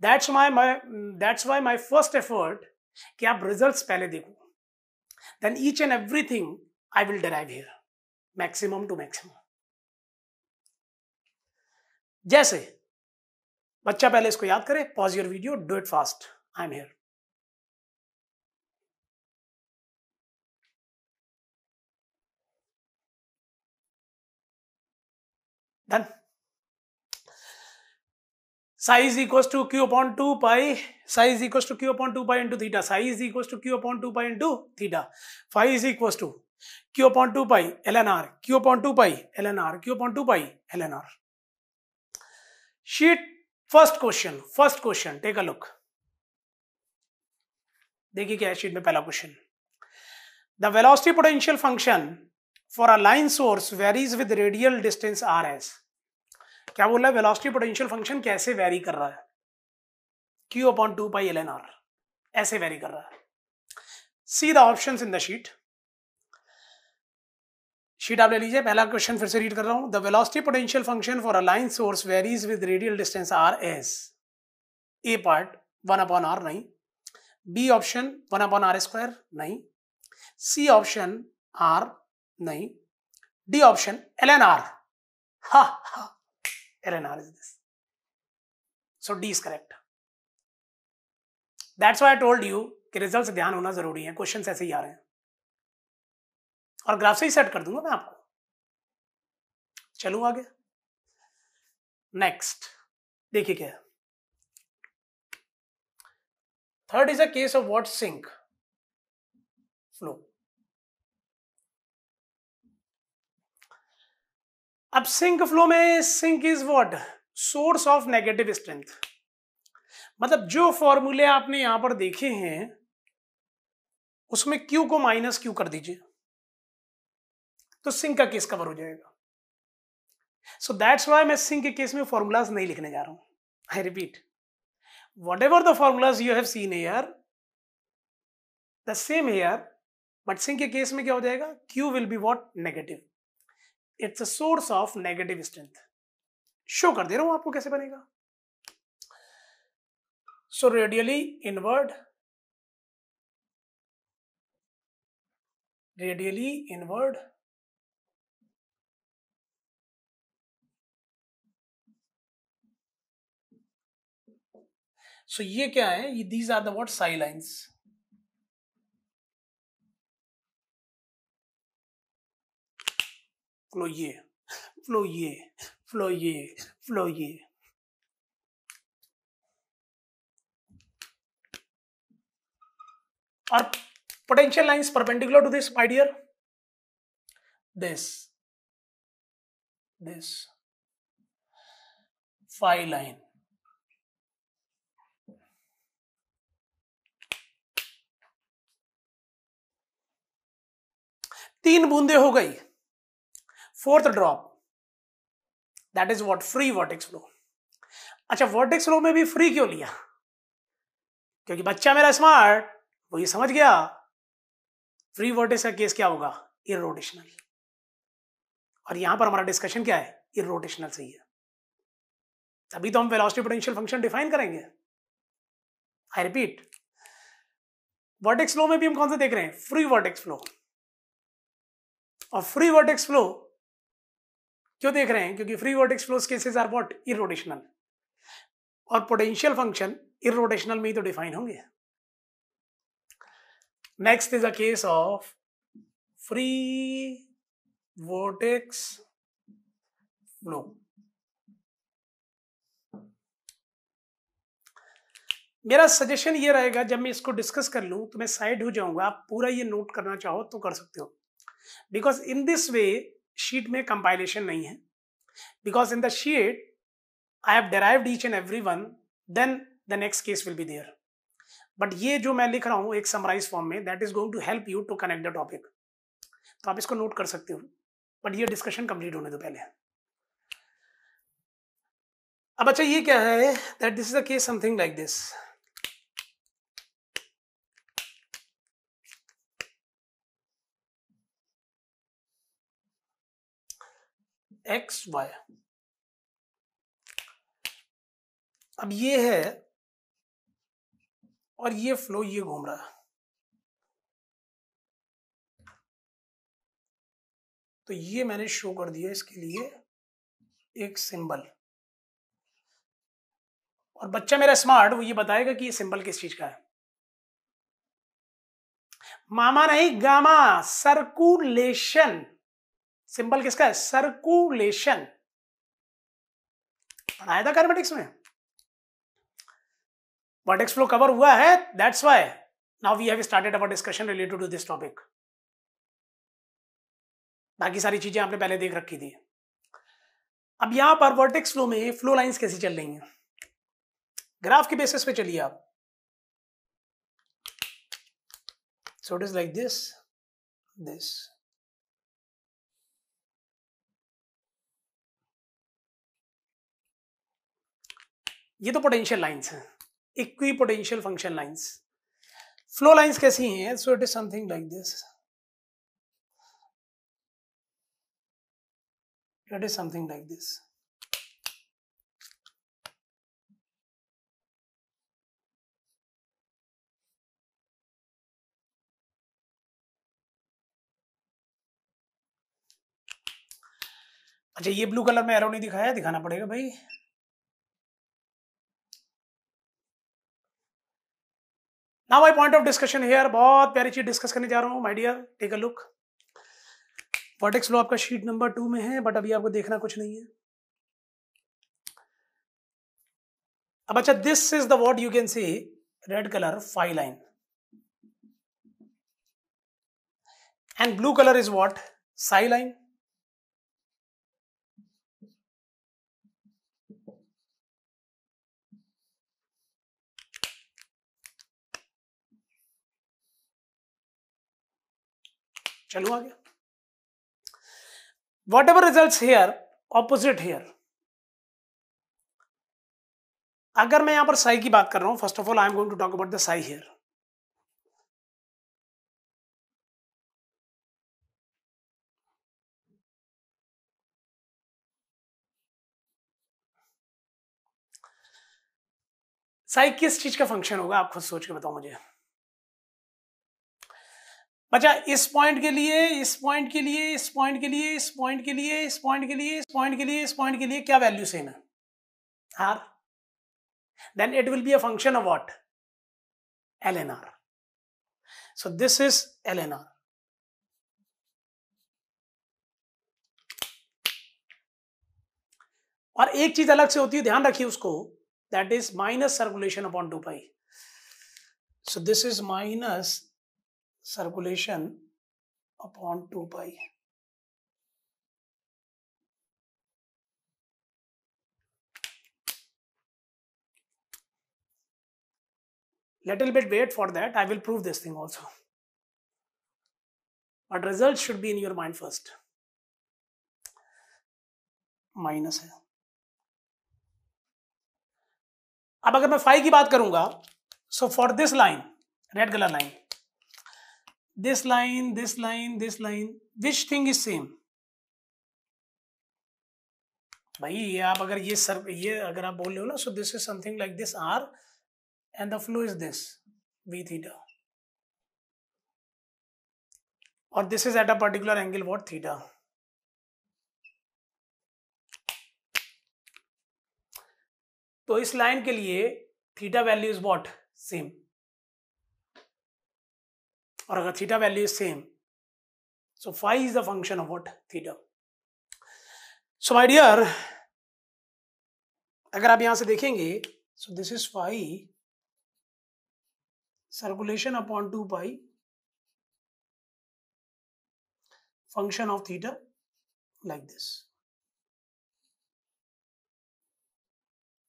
That's why my first effort कि आप रिजल्ट्स पहले देखो, then each and everything I will derive here, maximum to maximum. जैसे बच्चा पहले इसको याद करे, pause your video, do it fast, I am here. Done. Psi is equals to Q/2 psi is equals to Q/2 into theta. Psi is equals to Q/2 into theta. Phi is equals to Q/2 ln r. Q/2 ln r. Q/2 ln r. Sheet first question. Take a look. देखिए क्या है sheet में पहला question. The velocity potential function for a line source varies with radial distance r as. क्या बोल रहा है? Velocity potential function कैसे वेरी कर रहा है? Q/2 ln r, ऐसे वेरी कर रहा है. See the options in the sheet. आप ले लीजिए. पहला क्वेश्चन फिर से रीड कर रहा हूं. The velocity potential function for a line source varies with radial distance r as. A part 1/r नहीं, बी ऑप्शन 1/r², नहीं, सी ऑप्शन r नहीं, D option ln r. ln r is this. So D is correct. That's why I told you कि result से ध्यान होना जरूरी है. Question ऐसे ही आ रहे हैं, और ग्राफ से ही सेट कर दूंगा मैं आपको. चलूं आगे। नेक्स्ट देखिए क्या है। Third is a case of what, sink flow. अब सिंक फ्लो में sink is what, source of negative strength. मतलब जो फॉर्मूले आपने यहां पर देखे हैं उसमें Q को माइनस Q कर दीजिए तो सिंक का केस कवर हो जाएगा। सो दैट्स वाई मैं सिंक के केस में फॉर्मूलाज नहीं लिखने जा रहा हूं। I repeat, whatever the formulas you have seen here, the same here, but sink के केस में क्या हो जाएगा, Q will be what, negative. It's a source of negative strength. Show कर दे रहा हूं आपको कैसे बनेगा। So radially inward, radially inward so ये क्या है, ये these are the what, psi lines. Flow ये, फ्लो ये, फ्लो ये, फ्लो ये। और potential lines perpendicular to this my dear, this phi line। तीन बूंदे हो गई, fourth drop, that is what, free vortex flow. अच्छा, वर्टेक्स फ्लो में भी फ्री क्यों लिया, क्योंकि बच्चा मेरा स्मार्ट, वो ये समझ गया फ्री वर्टेक्स का केस क्या होगा, इरोटेशनल। और यहां पर हमारा डिस्कशन क्या है, इरोटेशनल सही है। तभी तो हम वेलोसिटी पोटेंशियल फंक्शन डिफाइन करेंगे। आई रिपीट, वर्टेक्स फ्लो में भी हम कौन सा देख रहे हैं, फ्री वर्टेक्स फ्लो। और फ्री वर्टेक्स फ्लो क्यों देख रहे हैं, क्योंकि free vortex flow cases are what, irrotational. और पोटेंशियल फंक्शन इरोटेशनल में ही तो डिफाइन होंगे। Next is a case of free vortex flow. मेरा सजेशन ये रहेगा, जब मैं इसको डिस्कस कर लूं तो मैं साइड हो जाऊंगा, आप पूरा ये नोट करना चाहो तो कर सकते हो, because in this way sheet में कंपाइलेशन नहीं है। Because in the sheet I have derived each and every one, then the next case will be there. But ये जो मैं लिख रहा हूं एक समराइज फॉर्म में, that is going to help you to connect the topic. तो आप इसको नोट कर सकते हो, बट ये डिस्कशन कंप्लीट होने दो पहले। अब अच्छा ये क्या है, that this is the case something like this. X Y, अब ये है और ये फ्लो ये घूम रहा है, तो ये मैंने शो कर दिया इसके लिए एक सिंबल। और बच्चा मेरा स्मार्ट, वो ये बताएगा कि ये सिंबल किस चीज का है। मामा नहीं, गामा, सर्कुलेशन। सिंबल किसका है, सर्कुलेशन। पढ़ाया था काइनेमेटिक्स में। वर्टेक्स फ्लो कवर हुआ है, that's why now we have started our discussion related to this topic. बाकी सारी चीजें आपने पहले देख रखी थी। अब यहां पर वर्टेक्स फ्लो में फ्लो लाइंस कैसी चल रही हैं, ग्राफ के बेसिस पे चलिए आप। सो it is like this, this. ये तो पोटेंशियल लाइंस हैं, equi potential function lines. Flow lines कैसी हैं, so it is something like this, it is something like this. अच्छा, ये ब्लू कलर में एरो नहीं दिखाया, दिखाना पड़ेगा भाई। Now my point of discussion here, बहुत प्यारी चीज डिस्कस करने जा रहा हूं my dear, take a look. Vortex flow आपका शीट नंबर 2 में है, बट अभी आपको देखना कुछ नहीं है। अब अच्छा, this is the what you can see red colour phi line and blue colour is what psi line. चलो आगे. Whatever results here, opposite here. अगर मैं यहां पर साई की बात कर रहा हूं, first of all I am going to talk about the psi here. Psi किस चीज का फंक्शन होगा, आप खुद सोच के बताओ मुझे. बच्चा इस पॉइंट के लिए, इस पॉइंट के लिए, इस पॉइंट के लिए, इस पॉइंट के लिए, इस पॉइंट के लिए, इस पॉइंट के लिए, इस पॉइंट के लिए क्या वैल्यू सेम है? R. Then it will be a function of what? LNR. So this is LNR. और एक चीज अलग से होती है, ध्यान रखिए उसको, that is minus circulation upon 2 pi. So this is minus circulation upon 2 pi. Little bit wait for that. I will prove this thing also. But results should be in your mind first. Minus है. अब अगर मैं phi की बात करूंगा, so for this line, red colour line, this line, this line, this line, which thing is same? भाई ये आप अगर ये अगर आप बोल रहे हो ना, so this is something like this R and the flow is this v theta, or this is at a particular angle what theta. तो इस लाइन के लिए theta value is what? Same. और अगर theta value is same, so phi is the function of what? Theta. So my dear, अगर आप यहां से देखेंगे, so this is phi circulation upon 2 pi function of theta like this.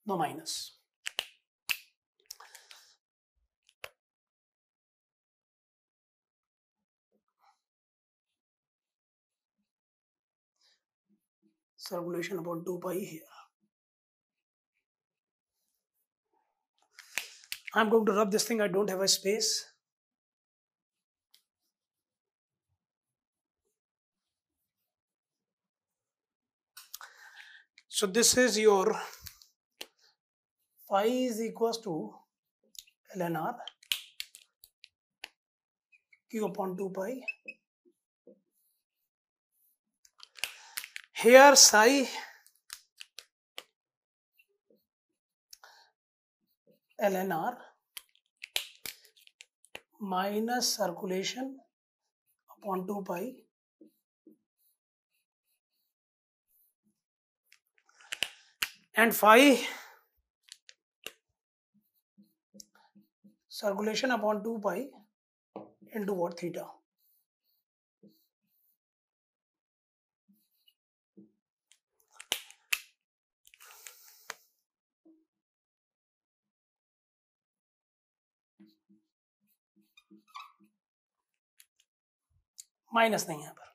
No minus. Circulation upon 2 pi here. I'm going to rub this thing. I don't have a space. So this is your phi is equals to LNR Q upon 2 pi. Here psi LNR minus circulation upon 2 pi and phi circulation upon 2 pi into what? Theta. Minus नहीं है यहाँ पर.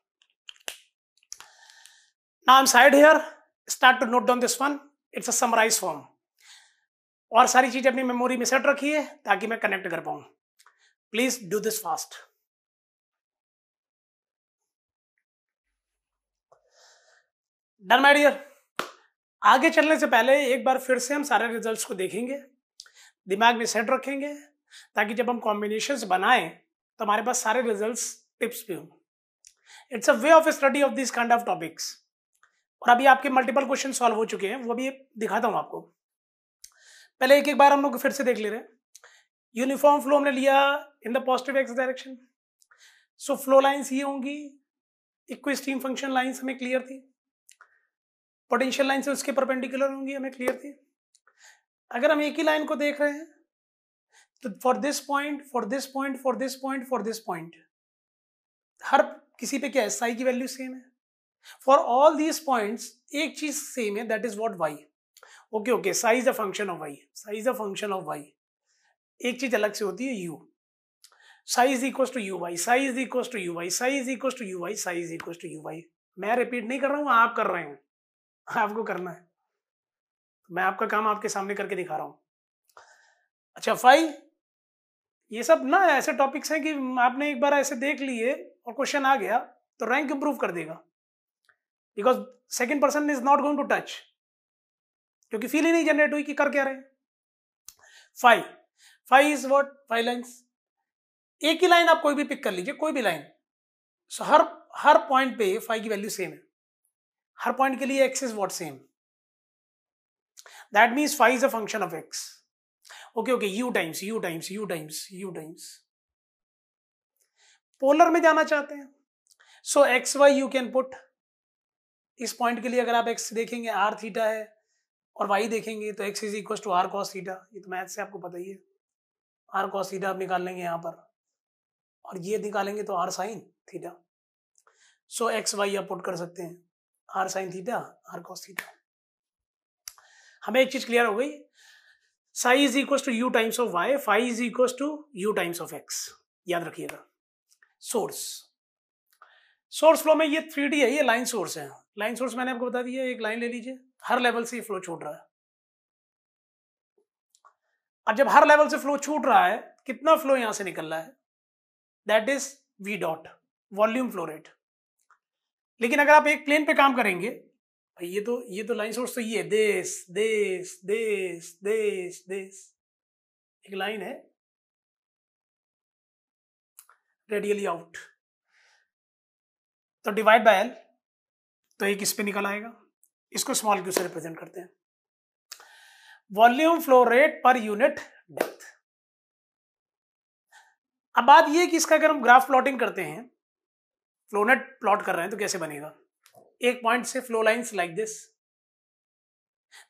Now I'm side here. Start to note down this one. It's a summarized form. और सारी चीजें अपनी memory में set रखिए ताकि मैं कनेक्ट कर पाऊं. Please do this fast. Done my dear. आगे चलने से पहले एक बार फिर से हम सारे रिजल्ट्स को देखेंगे, दिमाग में सेट रखेंगे, ताकि जब हम कॉम्बिनेशंस बनाएं तो हमारे पास सारे रिजल्ट्स टिप्स भी हों. It's a way of study of this kind of topics. और अभी आपके मल्टीपल क्वेश्चन सॉल्व हो चुके हैं, वो भी दिखाता हूं आपको. पहले एक एक बार हम लोग फिर से देख ले रहे हैं. यूनिफॉर्म फ्लो हमने लिया in the positive x direction. So flow lines ये होंगी, इक्विस्ट्रीम फंक्शन लाइंस हमें क्लियर थी, पोटेंशियल लाइन से उसके परपेंडिकुलर होंगी, हमें क्लियर थी। अगर हम एक ही लाइन को देख रहे हैं तो for this point, for this point, for this point, for this point, हर किसी पे क्या है, साई की वैल्यू सेम है। फॉर ऑल दीज पॉइंट्स एक चीज सेम है, that is what y. Okay okay, psi is a function of Y, psi is a function of y. एक चीज अलग से होती है u, psi is equal to you Y, psi is equal to you Y, psi is equal to you Y, psi is equal to you Y. मैं repeat नहीं कर रहा हूं, आप कर रहे हैं, आपको करना है, मैं आपका काम आपके सामने करके दिखा रहा हूं। अच्छा फाई, ये सब ना ऐसे टॉपिक्स हैं कि आपने एक बार ऐसे देख लिए और क्वेश्चन आ गया तो रैंक इंप्रूव कर देगा, because second person is not going to touch, क्योंकि फील ही नहीं जनरेट हुई कि कर क्या रहे हैं। Five, five is what, five lines. एक ही लाइन आप कोई भी पिक कर लीजिए, कोई भी लाइन, सो हर पॉइंट पे फाइव की वैल्यू सेम है, हर पॉइंट के लिए x is what, same. That means phi is a function of x. Okay okay, u times u times u times u times. Polar में जाना चाहते हैं, so x y you can put. इस point के लिए अगर आप एक्स देखेंगे आर थीटा है और वाई देखेंगे तो X is equal to R cos theta, ये तो मैथ से आपको पता ही है। आर कॉस थीटा आप निकाल लेंगे यहाँ पर, और ये निकालेंगे तो R sine theta. So x Y आप पुट कर सकते हैं, R sine theta, R cos theta. हमें एक चीज क्लियर हो गई, psi is equal to you times of Y, phi is equal to you times of X, याद रखिएगा। सोर्स, सोर्स फ्लो में ये 3D है, ये लाइन सोर्स है। लाइन सोर्स मैंने आपको बता दिया, एक लाइन ले लीजिए, हर लेवल से ये फ्लो छूट रहा है। अब जब हर लेवल से फ्लो छूट रहा है, कितना फ्लो यहां से निकल रहा है, that is V dot, volume flow rate. लेकिन अगर आप एक प्लेन पे काम करेंगे, भाई ये तो लाइन सोर्स तो ये है, देश देश देश देश देश, एक लाइन है रेडियली आउट, तो डिवाइड बाय एल, तो एक इस पे निकल आएगा। इसको स्मॉल क्यू से रिप्रेजेंट करते हैं, volume flow rate per unit depth. अब बात ये कि इसका अगर हम ग्राफ प्लॉटिंग करते हैं, फ्लोनेट प्लॉट कर रहे हैं तो कैसे बनेगा, एक पॉइंट से फ्लो लाइंस लाइक दिस।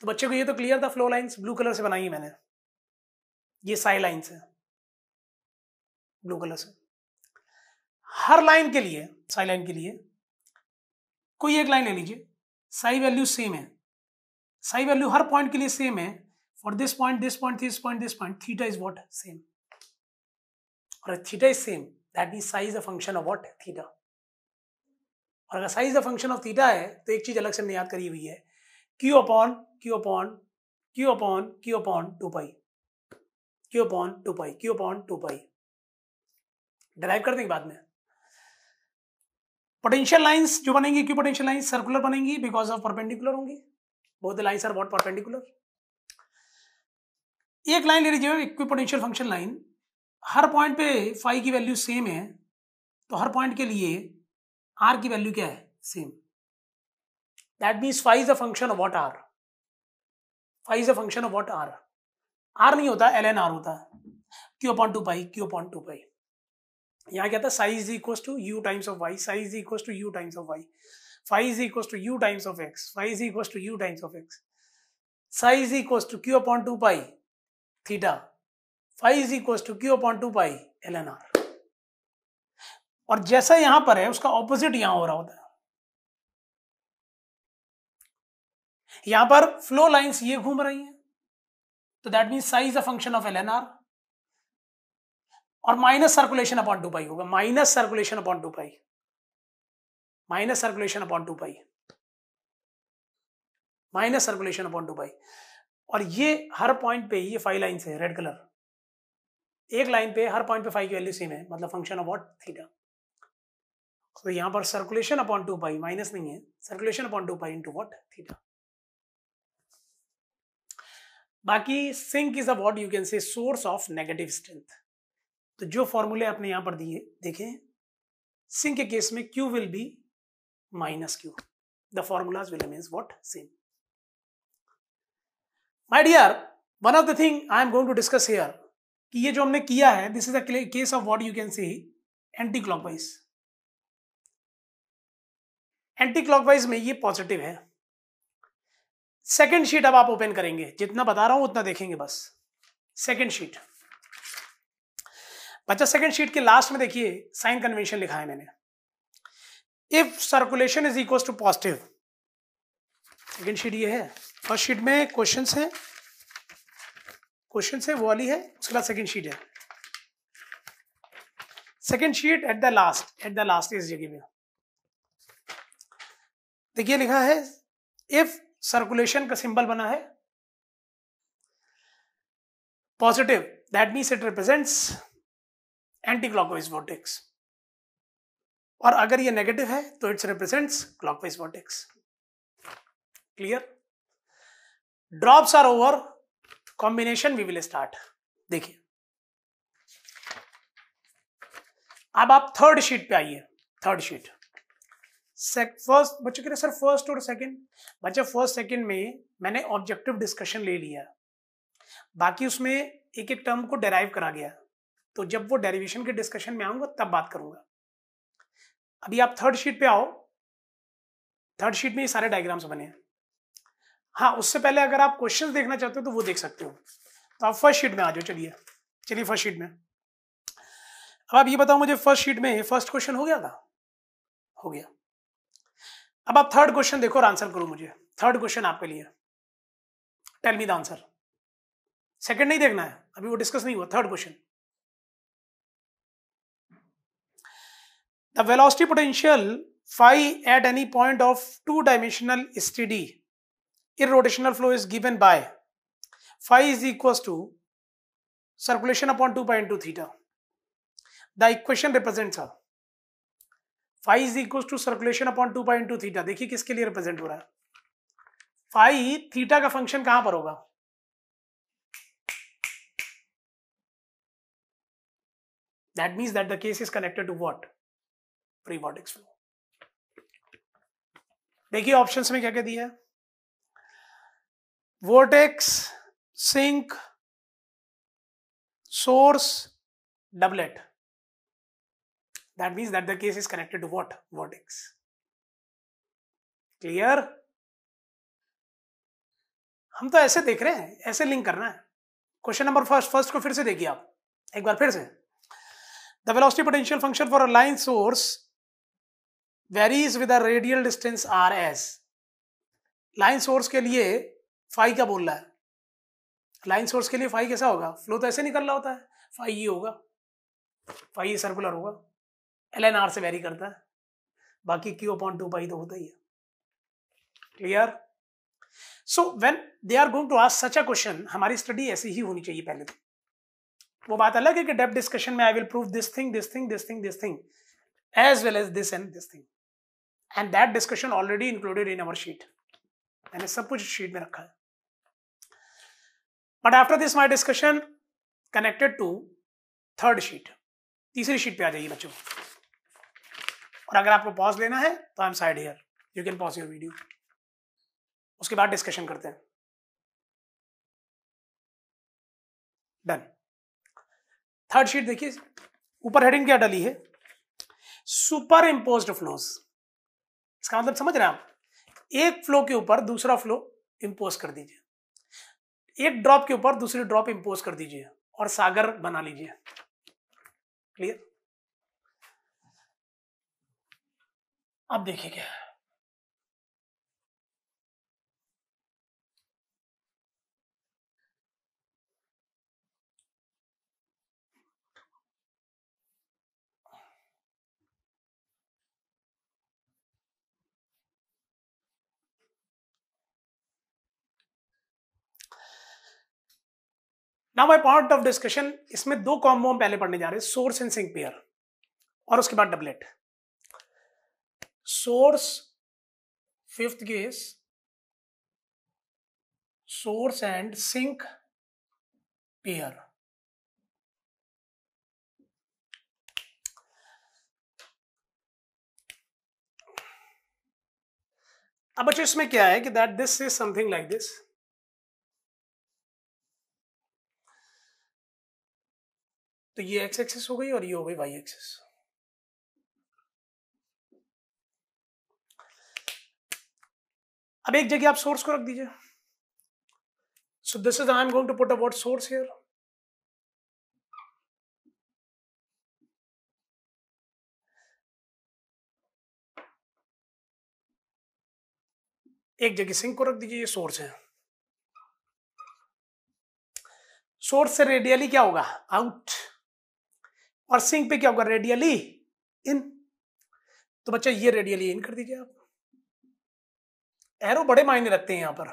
तो बच्चे को ये तो क्लियर था, फ्लो लाइंस ब्लू कलर से बनाई है मैंने, ये साई लाइंस है ब्लू कलर से। हर लाइन के लिए, साई लाइन के लिए कोई एक लाइन ले लीजिए, साई वैल्यू सेम है, साई वैल्यू हर पॉइंट के लिए सेम है। For this point, this point, this point, this point, theta is what, same. और theta is same, that means psi is a function of what, theta. और अगर psi is a function of theta है तो एक चीज अलग से हमने याद करी हुई है, Q upon Q upon Q upon Q upon 2 pi, Q upon 2 pi, Q upon 2 pi. Derive कर देंगे बाद में। पोटेंशियल लाइंस जो बनेंगी, क्यू पोटेंशियल लाइंस सर्कुलर बनेंगी बिकॉज ऑफ परपेंडिकुलर होंगी, both the lines are what, perpendicular. एक line ले लीजिए, इक्विपोटेंशियल फंक्शन लाइन, हर पॉइंट पे फाई की वैल्यू सेम है, तो हर पॉइंट के लिए आर की वैल्यू क्या है, same. That means phi is a function of what, R. Phi is a function of what, R. R नहीं होता, एल एन आर होता है, Q upon 2 pi, Q upon 2 pi. यहाँ क्या था, psi is equal to you times of Y, psi is equal to you times of Y, phi is equal to you times of X, phi is equal to you times of X, psi is equal to Q upon 2 pi theta, phi is equal to Q upon 2 pi L N R. और जैसा यहां पर है उसका opposite यहां हो रहा होता है। यहां पर फ्लो लाइंस ये घूम रही हैं, तो that means psi is a function of L N R, और माइनस सर्कुलेशन अपॉन 2 पाई होगा, minus circulation upon 2 pi, minus circulation upon 2 pi, minus circulation upon 2 pi. और ये हर पॉइंट पे ये फाई लाइंस है रेड कलर, एक line पे हर पॉइंट पे फाई की वैल्यू सेम है, मतलब फंक्शन ऑफ व्हाट, थीटा। तो यहां पर सर्कुलेशन अपॉन 2 पाई, माइनस नहीं है, circulation upon 2 pi into what, theta. बाकी sink is a what you can say source of negative strength. तो जो फॉर्मूले आपने यहां पर दिए देखें, सिंक के केस में Q will be minus Q, the formulas will remain what, same. My dear, one of the thing I am going to discuss here, कि ये जो हमने किया है, this is a case of what you can say anti clockwise. Anti clockwise में ये positive है। Second sheet अब आप ओपन करेंगे, जितना बता रहा हूं उतना देखेंगे बस। सेकेंड शीट बच्चा, सेकेंड शीट के लास्ट में देखिए साइन कन्वेंशन लिखा है मैंने, if circulation is equal to positive. Second sheet ये है, फर्स्ट शीट में क्वेश्चंस है, वो वाली है, उसके बाद सेकेंड शीट है। Second sheet at the last इस जगह पे देखिए लिखा है, इफ सर्कुलेशन का सिंबल बना है positive, that means it represents anti clockwise vortex, और अगर ये नेगेटिव है तो it's represents clockwise vortex. Clear? Drops are over, combination we will start. देखिए अब आप थर्ड शीट पे आइए। थर्ड शीट फर्स्ट बच्चों के लिए सर फर्स्ट और सेकंड, बच्चे फर्स्ट सेकंड में मैंने ऑब्जेक्टिव डिस्कशन ले लिया, बाकी उसमें एक एक टर्म को डेराइव करा गया, तो जब वो डेरिवेशन के डिस्कशन में आऊंगा तब बात करूंगा। अभी आप थर्ड शीट पे आओ। थर्ड शीट में ये सारे डायग्राम्स बने हैं। हाँ, उससे पहले अगर आप क्वेश्चंस देखना चाहते हो तो वो देख सकते हो। तो आप फर्स्ट शीट में आ जाओ। चलिए फर्स्ट शीट में। अब आप ये बताओ मुझे, फर्स्ट शीट में फर्स्ट क्वेश्चन हो गया था? हो गया। अब आप थर्ड क्वेश्चन देखो और आंसर करो मुझे। थर्ड क्वेश्चन आपके लिए, tell me the answer. Second नहीं देखना है, अभी वो डिस्कस नहीं हुआ। Third question, the velocity potential phi at any point of two-dimensional steady irrotational flow is given by phi is equals to circulation upon 2 pi into theta. The equation represents a phi is equals to circulation upon 2 pi into theta. देखिए किसके लिए represent हो रहा है? phi theta का function कहां पर होगा? That means that the case is connected to what? Free vortex flow. देखिए ऑप्शंस में क्या क्या दिया है? Vortex, sink, source, doublet. That means that the case is connected to what? Vortex. Clear? हम तो ऐसे देख रहे हैं, ऐसे लिंक करना है। क्वेश्चन नंबर फर्स्ट को फिर से देखिए आप एक बार फिर से। The velocity potential function for a line source varies with a radial distance r as. Line source के लिए फाई क्या बोल रहा है? लाइन सोर्स के लिए फाई कैसा होगा? फ्लो तो ऐसे निकल रहा होता है, फाई ये होगा, फाई ये सर्कुलर होगा, ln r से वेरी करता है, बाकी q/2 पाई तो होता ही है। Clear? So when they are going to ask such a question, हमारी स्टडी ऐसी ही होनी चाहिए पहले तो। वो बात अलग है कि डेप्थ डिस्कशन में I will prove this thing this thing this thing this thing as well as this and this thing, and that discussion already included in our sheet. मैंने सब कुछ शीट में रखा है। But after this my discussion connected to third sheet, तीसरी sheet पे आ जाइए बच्चों। और अगर आपको पॉज लेना है तो I am side here, you can pause your video, उसके बाद डिस्कशन करते हैं। डन। थर्ड शीट देखिए, ऊपर हेडिंग क्या डली है? Super imposed flows. इसका मतलब समझ रहे हैं आप? एक फ्लो के ऊपर दूसरा फ्लो इंपोज कर दीजिए, एक ड्रॉप के ऊपर दूसरी ड्रॉप इंपोज कर दीजिए और सागर बना लीजिए। क्लियर? अब देखिए क्या है। Now my point of discussion, इसमें दो कॉम्बो हम पहले पढ़ने जा रहे हैं, सोर्स एंड सिंक पेयर, और उसके बाद doublet. Source, fifth case, source and sink pair. अब बच्चों इसमें क्या है कि that this is something like this. तो ये एक्स एक्सिस हो गई और ये हो गई वाई एक्सिस। अब एक जगह आप सोर्स को रख दीजिए. So this is, I am going to put a what source here. एक जगह सिंक को रख दीजिए, ये सोर्स है. सोर्स से रेडियली क्या होगा? आउट. और सिंक पे क्या होगा? रेडियली इन. तो बच्चा ये रेडियली इन कर दीजिए आप. एरो बड़े मायने रखते हैं यहां पर.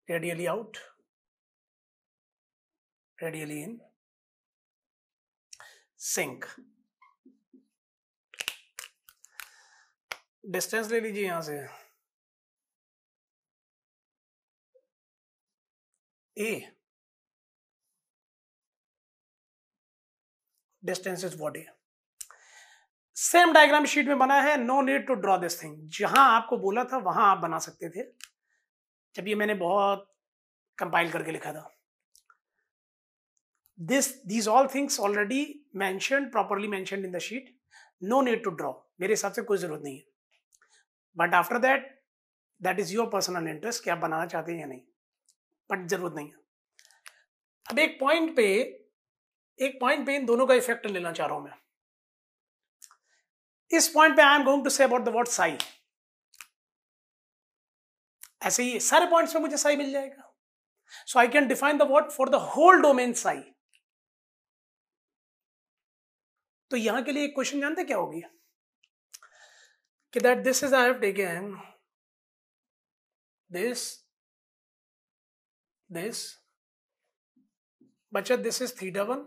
Radially out, radially in, sink. Distance ले लीजिए यहां से. A distance is what? A. Same diagram sheet में बना है. No need to draw this thing. जहां आपको बोला था वहां आप बना सकते थे, जब ये मैंने बहुत कंपाइल करके लिखा था. these all things already mentioned, properly mentioned in the sheet. No need to draw. मेरे हिसाब से कोई जरूरत नहीं है. But after that, that is your personal interest कि आप बनाना चाहते हैं या नहीं, बट जरूरत नहीं है. अब एक पॉइंट पे इन दोनों का इफेक्ट लेना चाह रहा हूं मैं. इस पॉइंट पे I am going to say about the word psi. ऐसे ही सारे पॉइंट्स पे मुझे साई मिल जाएगा. So I can define the word for the whole domain psi. तो यहां के लिए एक क्वेश्चन जानते क्या होगी कि that this is, I have taken this, बच्चा this is theta 1,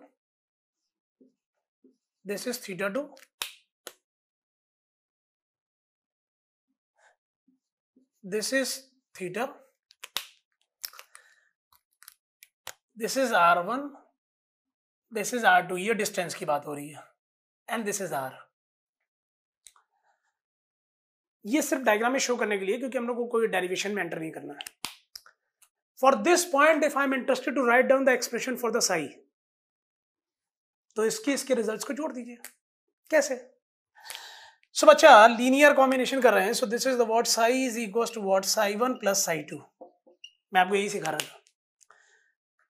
this is theta 2, this is theta, this is r1, this is r2. ये डिस्टेंस की बात हो रही है. And this is r. ये सिर्फ डायग्राम में शो करने के लिए, क्योंकि हम लोग को कोई डेरिवेशन में एंटर नहीं करना है. For this point if I am interested to write down the expression for the psi, तो इसके रिजल्ट्स को जोड़ दीजिए. कैसे? सो बच्चा लीनियर कॉम्बिनेशन कर रहे हैं. सो this is the what psi is equal to what psi 1 plus psi 2. मैं आपको यही सिखा रहा था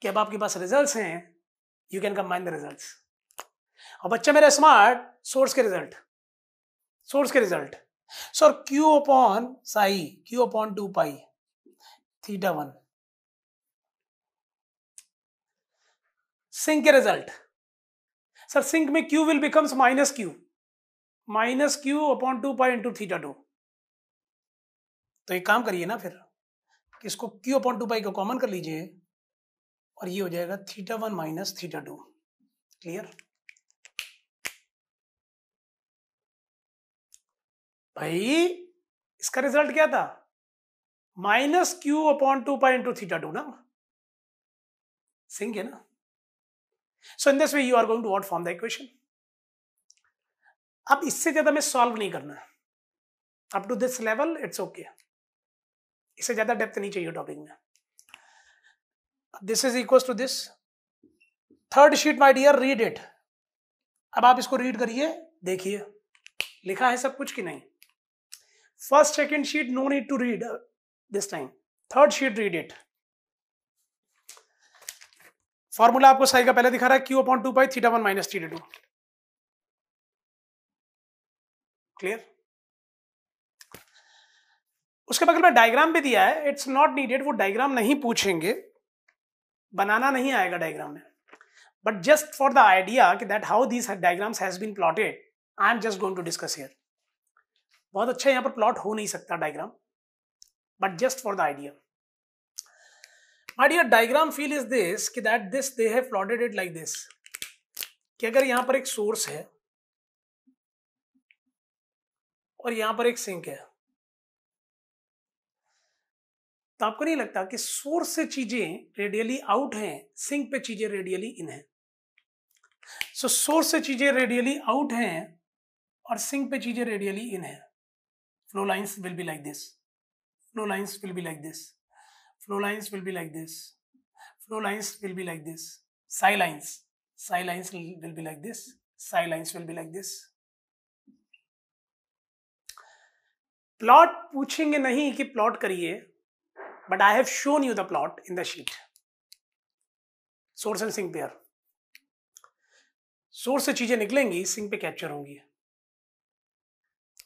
कि अब आपके पास रिजल्ट्स हैं, you can combine the results. और बच्चा मेरा स्मार्ट, सोर्स के result. So q upon psi, q upon 2 pi theta 1. Sink के रिजल्ट. सर सिंक में q will becomes minus q upon 2 pi into theta 2. तो एक काम करिए ना फिर, कि इसको क्यू अपॉन 2 पाई को कॉमन कर लीजिए और ये हो जाएगा थीटा 1 माइनस थीटा 2. क्लियर भाई? इसका रिजल्ट क्या था? Minus q upon 2 pi into theta 2 ना. सिंक है ना. So in this way you are going to what form the equation. अब इससे ज्यादा मैं सॉल्व नहीं करना. Up to this level it's okay. इससे ज्यादा डेप्थ नहीं चाहिए टॉपिक में. This is equal to this. Third sheet my dear, read it. अब आप इसको रीड करिए, देखिए लिखा है सब कुछ कि नहीं. First second sheet no need to read this time. Third sheet read it. Formula आपको साई का पहले दिखा रहा है, Q upon 2 pi theta 1 minus theta 2. Clear? उसके बगल में डायग्राम भी दिया है. इट्स नॉट नीडेड, वो डायग्राम नहीं पूछेंगे, बनाना नहीं आएगा डायग्राम में. But just for the idea कि that how these diagrams has been plotted, I am just going to discuss here. बहुत अच्छा यहां पर प्लॉट हो नहीं सकता diagram, but just for the idea. My dear, diagram feel is this कि that this they have plotted it like this, कि अगर यहां पर एक सोर्स है और यहां पर एक सिंक है, तो आपको नहीं लगता कि सोर्स से चीजें रेडियली आउट हैं, सिंक पे चीजें रेडियली इन है. सो सोर्स से चीजें रेडियली आउट हैं और सिंक पे चीजें रेडियली इन है. Flow lines will be like this, flow lines will be like this, flow lines will be like this, flow lines will be like this. Psi lines will be like this, psi lines will be like this. Plot पूछेंगे नहीं कि plot करिए, but I have shown you the plot in the sheet. Source and sink pair, source से चीजें निकलेंगी, sink पे capture होंगी,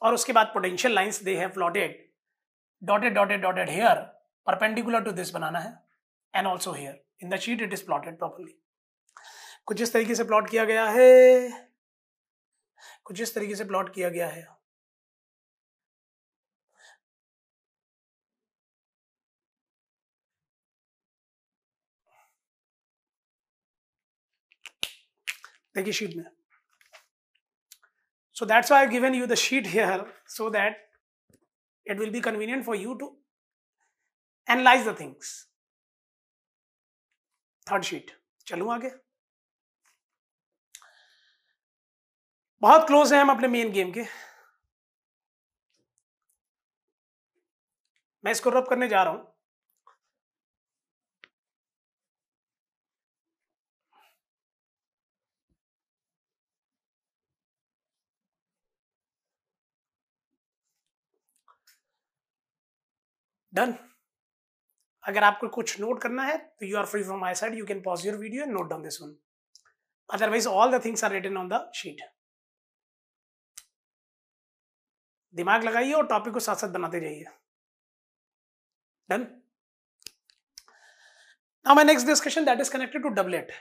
और उसके बाद potential lines they have plotted dotted dotted dotted here perpendicular to this बनाना है, and also here in the sheet it is plotted properly. कुछ इस तरीके से प्लॉट किया गया है, कुछ इस तरीके से प्लॉट किया गया है. देखिए शीट में. So that's why I've given you the sheet here, so that it will be convenient for you to analyze the things. Third sheet. चलूं आगे. बहुत क्लोज है हम अपने मेन गेम के. मैं इसको रब करने जा रहा हूं. डन. अगर आपको कुछ नोट करना है तो you are free from my side, you can pause your video and note down this one. Otherwise all the things are written on the sheet. दिमाग लगाइए और टॉपिक को साथ साथ बनाते जाइए. Done. Now my next discussion that is connected to doublet.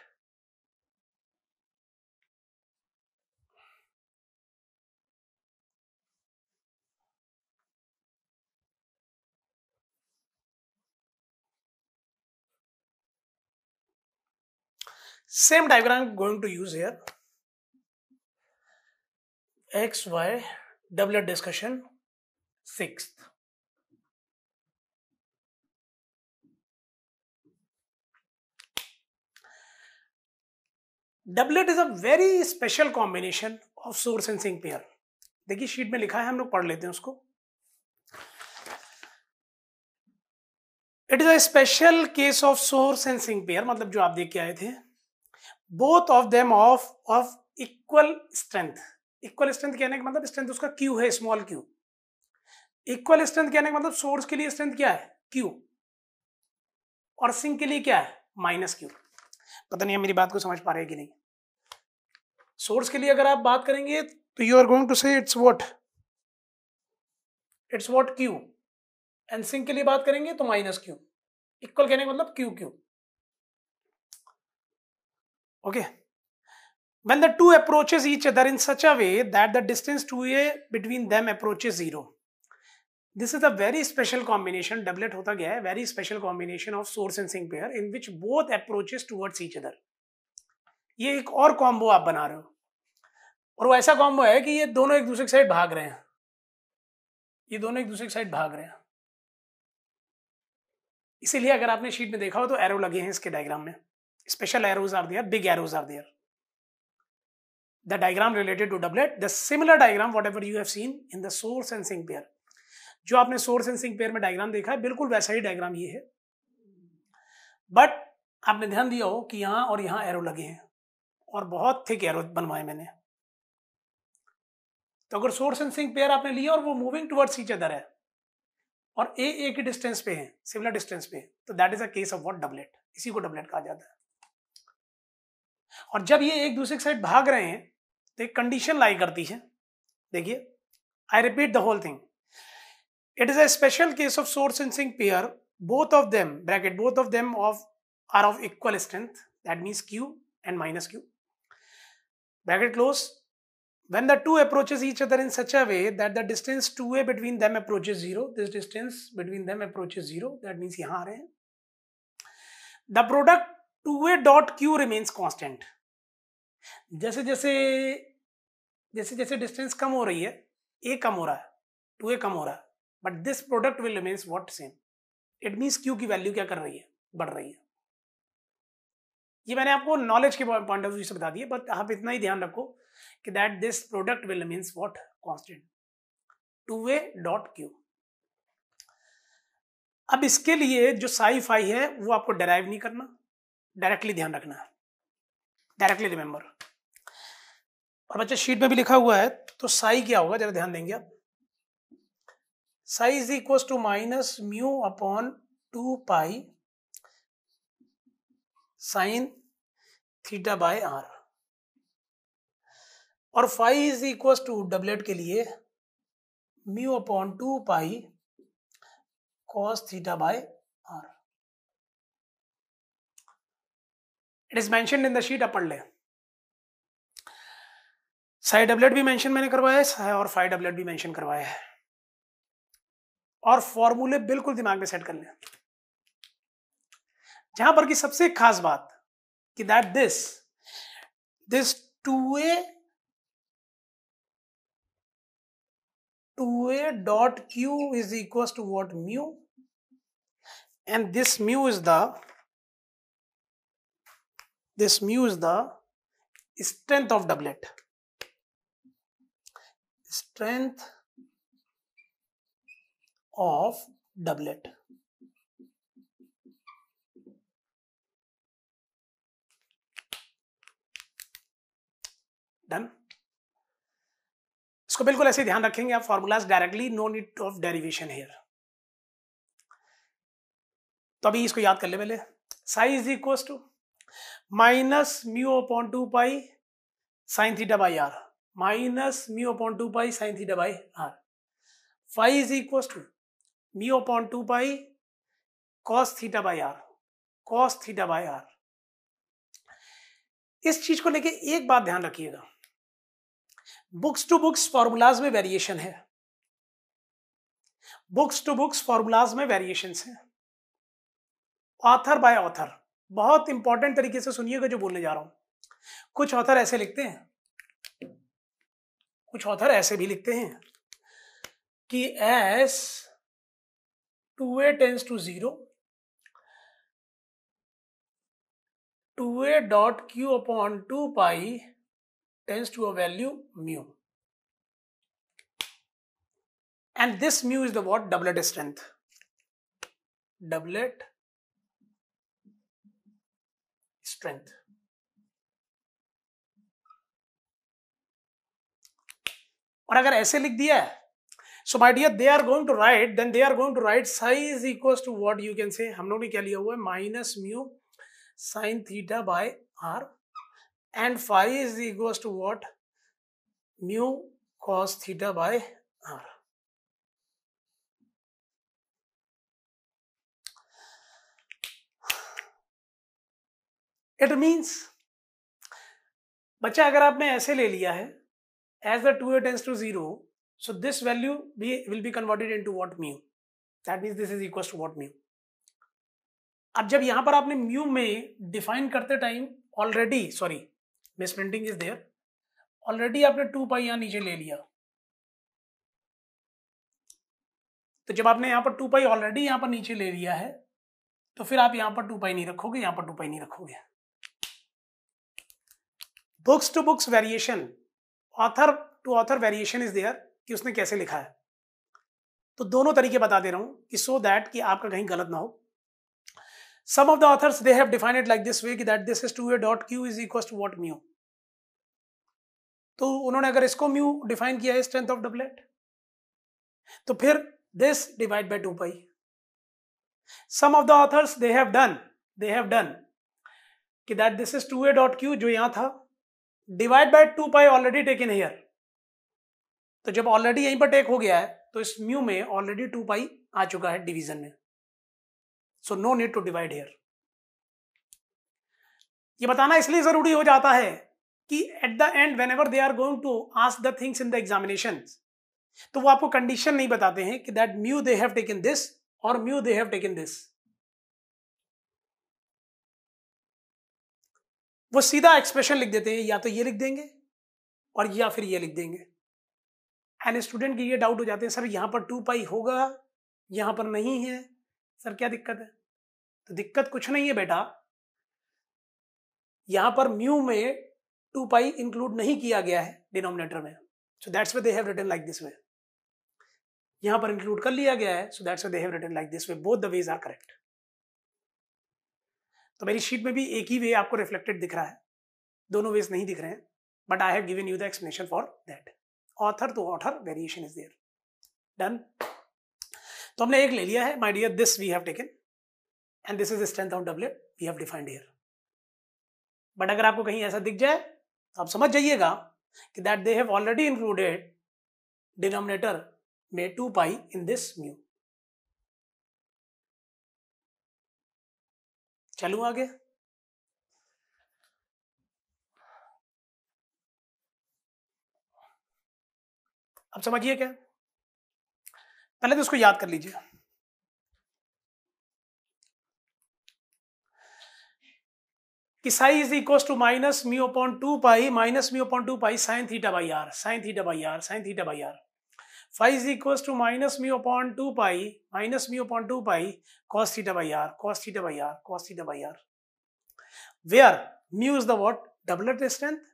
Same diagram I'm going to use here. X, Y, doublet discussion, 6th. Doublet is a very special combination of source and sink pair. देखिए sheet में लिखा है, हम लोग पढ़ लेते हैं उसको. It is a special case of source and sink pair, मतलब जो आप देख के आए थे. Both of them of equal strength. Equal strength कहने का मतलब स्ट्रेंथ उसका Q है, स्मॉल Q. इक्वल स्ट्रेंथ कहने का मतलब सोर्स के लिए स्ट्रेंथ क्या है, Q, और सिंक के लिए क्या है, -Q. पता नहीं मेरी बात को समझ पा रहे हैं कि नहीं. सोर्स के लिए अगर आप बात करेंगे तो you are going to say it's what Q, and sink के लिए बात करेंगे तो -Q. इक्वल कहने का मतलब Q. Okay. When the two approaches each other in such a way that the distance 2a between them approaches 0. This is a very special combination. Doublet होता गया है, very special combination of source and sink pair in which both approaches towards each other. ये एक और combo आप बना रहे हो, और वो ऐसा कॉम्बो है कि ये दोनों एक दूसरे की साइड भाग रहे हैं. ये दोनों एक दूसरे की साइड भाग रहे हैं. इसीलिए अगर आपने शीट में देखा हो तो एरो लगे हैं इसके डायग्राम में. Special arrows are there, big arrows are there. The diagram related to doublet, the similar diagram whatever you have seen in the source and sink pair. जो आपने source and sink pair में diagram देखा है, बिल्कुल वैसा ही diagram ये है. But आपने ध्यान दिया हो कि यहाँ और यहाँ एरो लगे हैं, और बहुत थिक एरो बनवाए मैंने. तो अगर सोर्स एंड सिंक पेयर आपने लिया और वो मूविंग टुवर्ड्स ईच अदर है, और ए की डिस्टेंस पे है, सिमिलर डिस्टेंस पे, तो that is a case of what, doublet. इसी को डबलेट कहा जाता है. और जब ये एक दूसरे की साइड भाग रहे हैं तो एक कंडीशन लाई करती है. देखिए, I repeat the whole thing. It is a special case of source and sink pair. Both of them bracket both of them are of equal strength, that means Q and -Q. Bracket close. When the two approaches each other in such a way that the distance 2a between them approaches 0, this distance between them approaches 0, that means यहाँ आ रहे हैं. The product 2a dot Q remains constant. जैसे जैसे distance कम हो रही है, a कम हो रहा है, 2a कम हो रहा है, but this product will remains what, same. It means Q की वैल्यू क्या कर रही है, बढ़ रही है. ये मैंने आपको नॉलेज के पॉइंट ऑफ व्यू से बता दिया, बट आप इतना ही ध्यान रखो कि that this product will remains what, constant, 2a dot Q. अब इसके लिए जो साई फाई है वो आपको डेराइव नहीं करना, डायरेक्टली ध्यान रखना है, डायरेक्टली रिमेंबर. और बच्चा शीट में भी लिखा हुआ है, तो साई क्या होगा जरा ध्यान देंगे आप. psi is equals to minus mu upon 2 pi sin theta by r, और phi is equals to doublet के लिए mu upon 2 pi cos theta by r. It is mentioned in the sheet, आप पढ़ ले. साई डबलेट भी mention मैंने करवाया है और फाई डबलेट भी मेंशन करवाया है, और फॉर्मूले बिल्कुल दिमाग में सेट कर लें. जहां पर की सबसे खास बात कि that this 2a dot q is equals to what? Mu, and this mu is the strength of doublet. Strength of doublet. Done. इसको बिल्कुल ऐसे ध्यान रखेंगे आप, formulas directly, no need of derivation here. तो अभी इसको याद कर ले पहले. Psi is equal to minus mu upon 2 pi sine theta by r, minus mu upon 2 pi sine theta by r. Phi is equal to mu upon 2 pi cos theta by r, cos theta by r. इस चीज को लेके एक बात ध्यान रखिएगा, books to books formulas में variation है, बुक्स टू बुक्स फॉर्मूलाज में वेरिएशंस है. ऑथर बाय ऑथर बहुत इंपॉर्टेंट तरीके से सुनिएगा जो बोलने जा रहा हूं. कुछ ऑथर ऐसे लिखते हैं, कुछ ऑथर ऐसे भी लिखते हैं कि as 2a tends to 0, 2a dot q upon 2 pi tends to a value mu, and this mu is the what? Doublet strength. Doublet strength. और अगर ऐसे लिख दिया है, so my dear, they are going to write, then they are going to write psi is equals to what you can say, हम लोग ने क्या लिया हुआ है, minus mu sine theta by r, and phi is equals to what? Mu cos theta by r. It means बच्चा अगर आपने ऐसे ले लिया है, as the 2a tends to 0, so this value will be converted into what? Mu. That means this is equals to what? Mu. अब जब यहां पर आपने mu में डिफाइन करते time already, sorry misprinting is there, already आपने 2 पाई यहां नीचे ले लिया. तो जब आपने यहां पर 2 पाई ऑलरेडी यहां पर नीचे ले लिया है, तो फिर आप यहां पर 2 पाई नहीं रखोगे, यहां पर 2 पाई नहीं रखोगे. Books to books variation, author to author variation is there, कि उसने कैसे लिखा है. तो दोनों तरीके बता दे रहा हूं कि सो दैट कि आपका कहीं गलत ना हो. Some of the authors they have defined it like this way that this is 2a dot q is equals to what? Mu. तो उन्होंने अगर इसको mu डिफाइन किया है स्ट्रेंथ ऑफ डबलेट, तो फिर this divide by 2 pi. Some of the authors they have done कि that this is 2a dot q जो यहां था, divide by 2 pi already taken here. तो जब ऑलरेडी यहीं पर टेक हो गया है, तो इस mu में ऑलरेडी 2 pi आ चुका है डिवीजन में. So no need to divide here. ये बताना इसलिए जरूरी हो जाता है कि at the end whenever they are going to ask the things in the examinations, तो वो आपको कंडीशन नहीं बताते हैं कि that mu they have taken this और mu they have taken this. वो सीधा एक्सप्रेशन लिख देते हैं, या तो ये लिख देंगे और या फिर ये लिख देंगे. एंड स्टूडेंट की ये डाउट हो जाते हैं, सर यहां पर 2 पाई होगा, यहां पर नहीं है, सर क्या दिक्कत है? तो दिक्कत कुछ नहीं है बेटा, यहां पर म्यू में 2 पाई इंक्लूड नहीं किया गया है डिनोमिनेटर में, so that's why they have written like this way. यहां पर इंक्लूड कर लिया गया है, so that's why they have written like this way. Both the ways are correct. तो मेरी शीट में भी एक ही वे आपको रिफ्लेक्टेड दिख रहा है, दोनों वेज नहीं दिख रहे हैं, but I have given you the explanation for that. Author to author variation is there. Done. तो हमने एक ले लिया है my dear, this we have taken and this is strength of doublet we have defined here. But अगर आपको कहीं ऐसा दिख जाए तो आप समझ जाइएगा कि that they have already included denominator में 2 पाई इन दिस म्यू। चलूं आगे। अब समझिए क्या, पहले तो इसको याद कर लीजिए। कि psi is equal to minus mu upon 2 pi minus mu upon 2 pi sine theta by r, sine theta by r, sine theta by r. Phi is equal to minus mu upon 2 pi minus mu upon 2 pi cos theta by r, cos theta by r, cos theta by r. Where mu is the what? Doublet strength,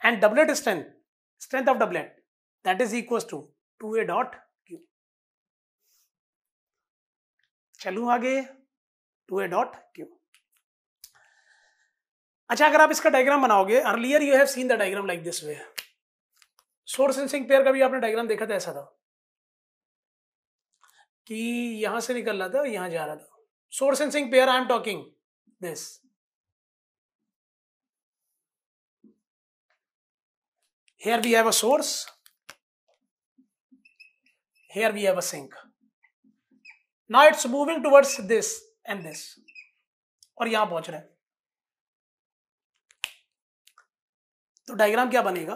and doublet strength, strength of doublet, that is equals to 2a dot q। चलूं आगे, 2a dot q। अच्छा, अगर आप इसका diagram बनाओगे, earlier you have seen the diagram like this way. Source and sink pair का भी आपने डायग्राम देखा था, ऐसा था कि यहां से निकल रहा था, यहां जा रहा था। Source and sink pair I am talking this. Here we have a source, here we have a sink. Now it's moving towards this and this, और यहां पहुंच रहे हैं। तो डायग्राम क्या बनेगा?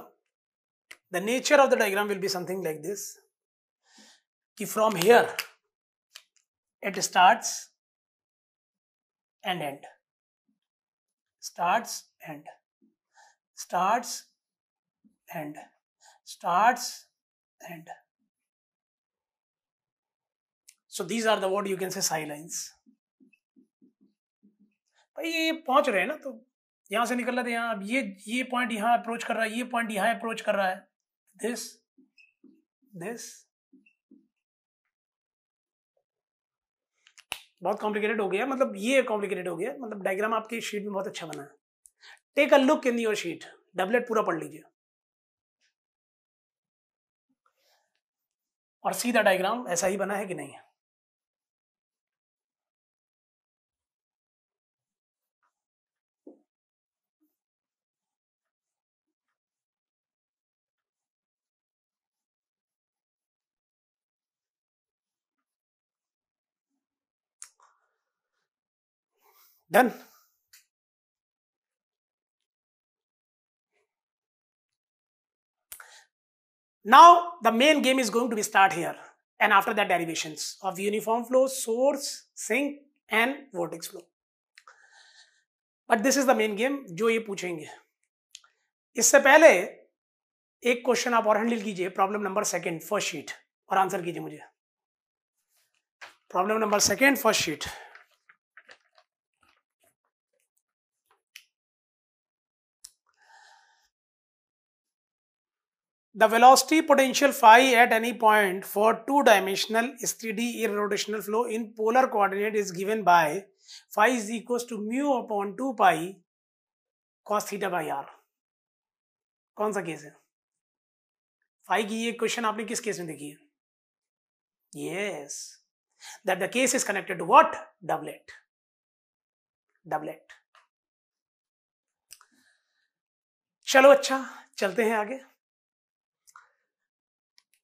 The nature of the diagram will be something like this, कि from here it starts and end, starts and starts and starts and so these are the what you can say psi lines। भाई ये पहुंच रहे हैं ना, तो यहां से निकल रहा था यहां, अब ये पॉइंट यहां अप्रोच कर रहा है, ये पॉइंट यहां अप्रोच कर रहा है, दिस दिस। बहुत कॉम्प्लिकेटेड हो गया, मतलब ये कॉम्प्लिकेटेड हो गया, मतलब डायग्राम आपकी शीट में बहुत अच्छा बना है। Take a look in your sheet, doublet पूरा पढ़ लीजिए और सीधा डायग्राम ऐसा ही बना है कि नहीं। Done. Now the main game is going to be start here, and after that derivations of uniform flow, source, sink and vortex flow. But this is the main game जो ये पूछेंगे। इससे पहले एक क्वेश्चन आप और हैंडल कीजिए, problem number second first sheet, और आंसर कीजिए मुझे। Problem number second first sheet. The velocity potential phi at any point for two-dimensional steady irrotational flow in polar coordinate is given by phi is equals to mu upon 2 pi cos theta by r। कौन सा case है? Phi की ये question आपने किस case में देखी है? Yes, that the case is connected to what? Doublet, doublet। चलो अच्छा, चलते हैं आगे।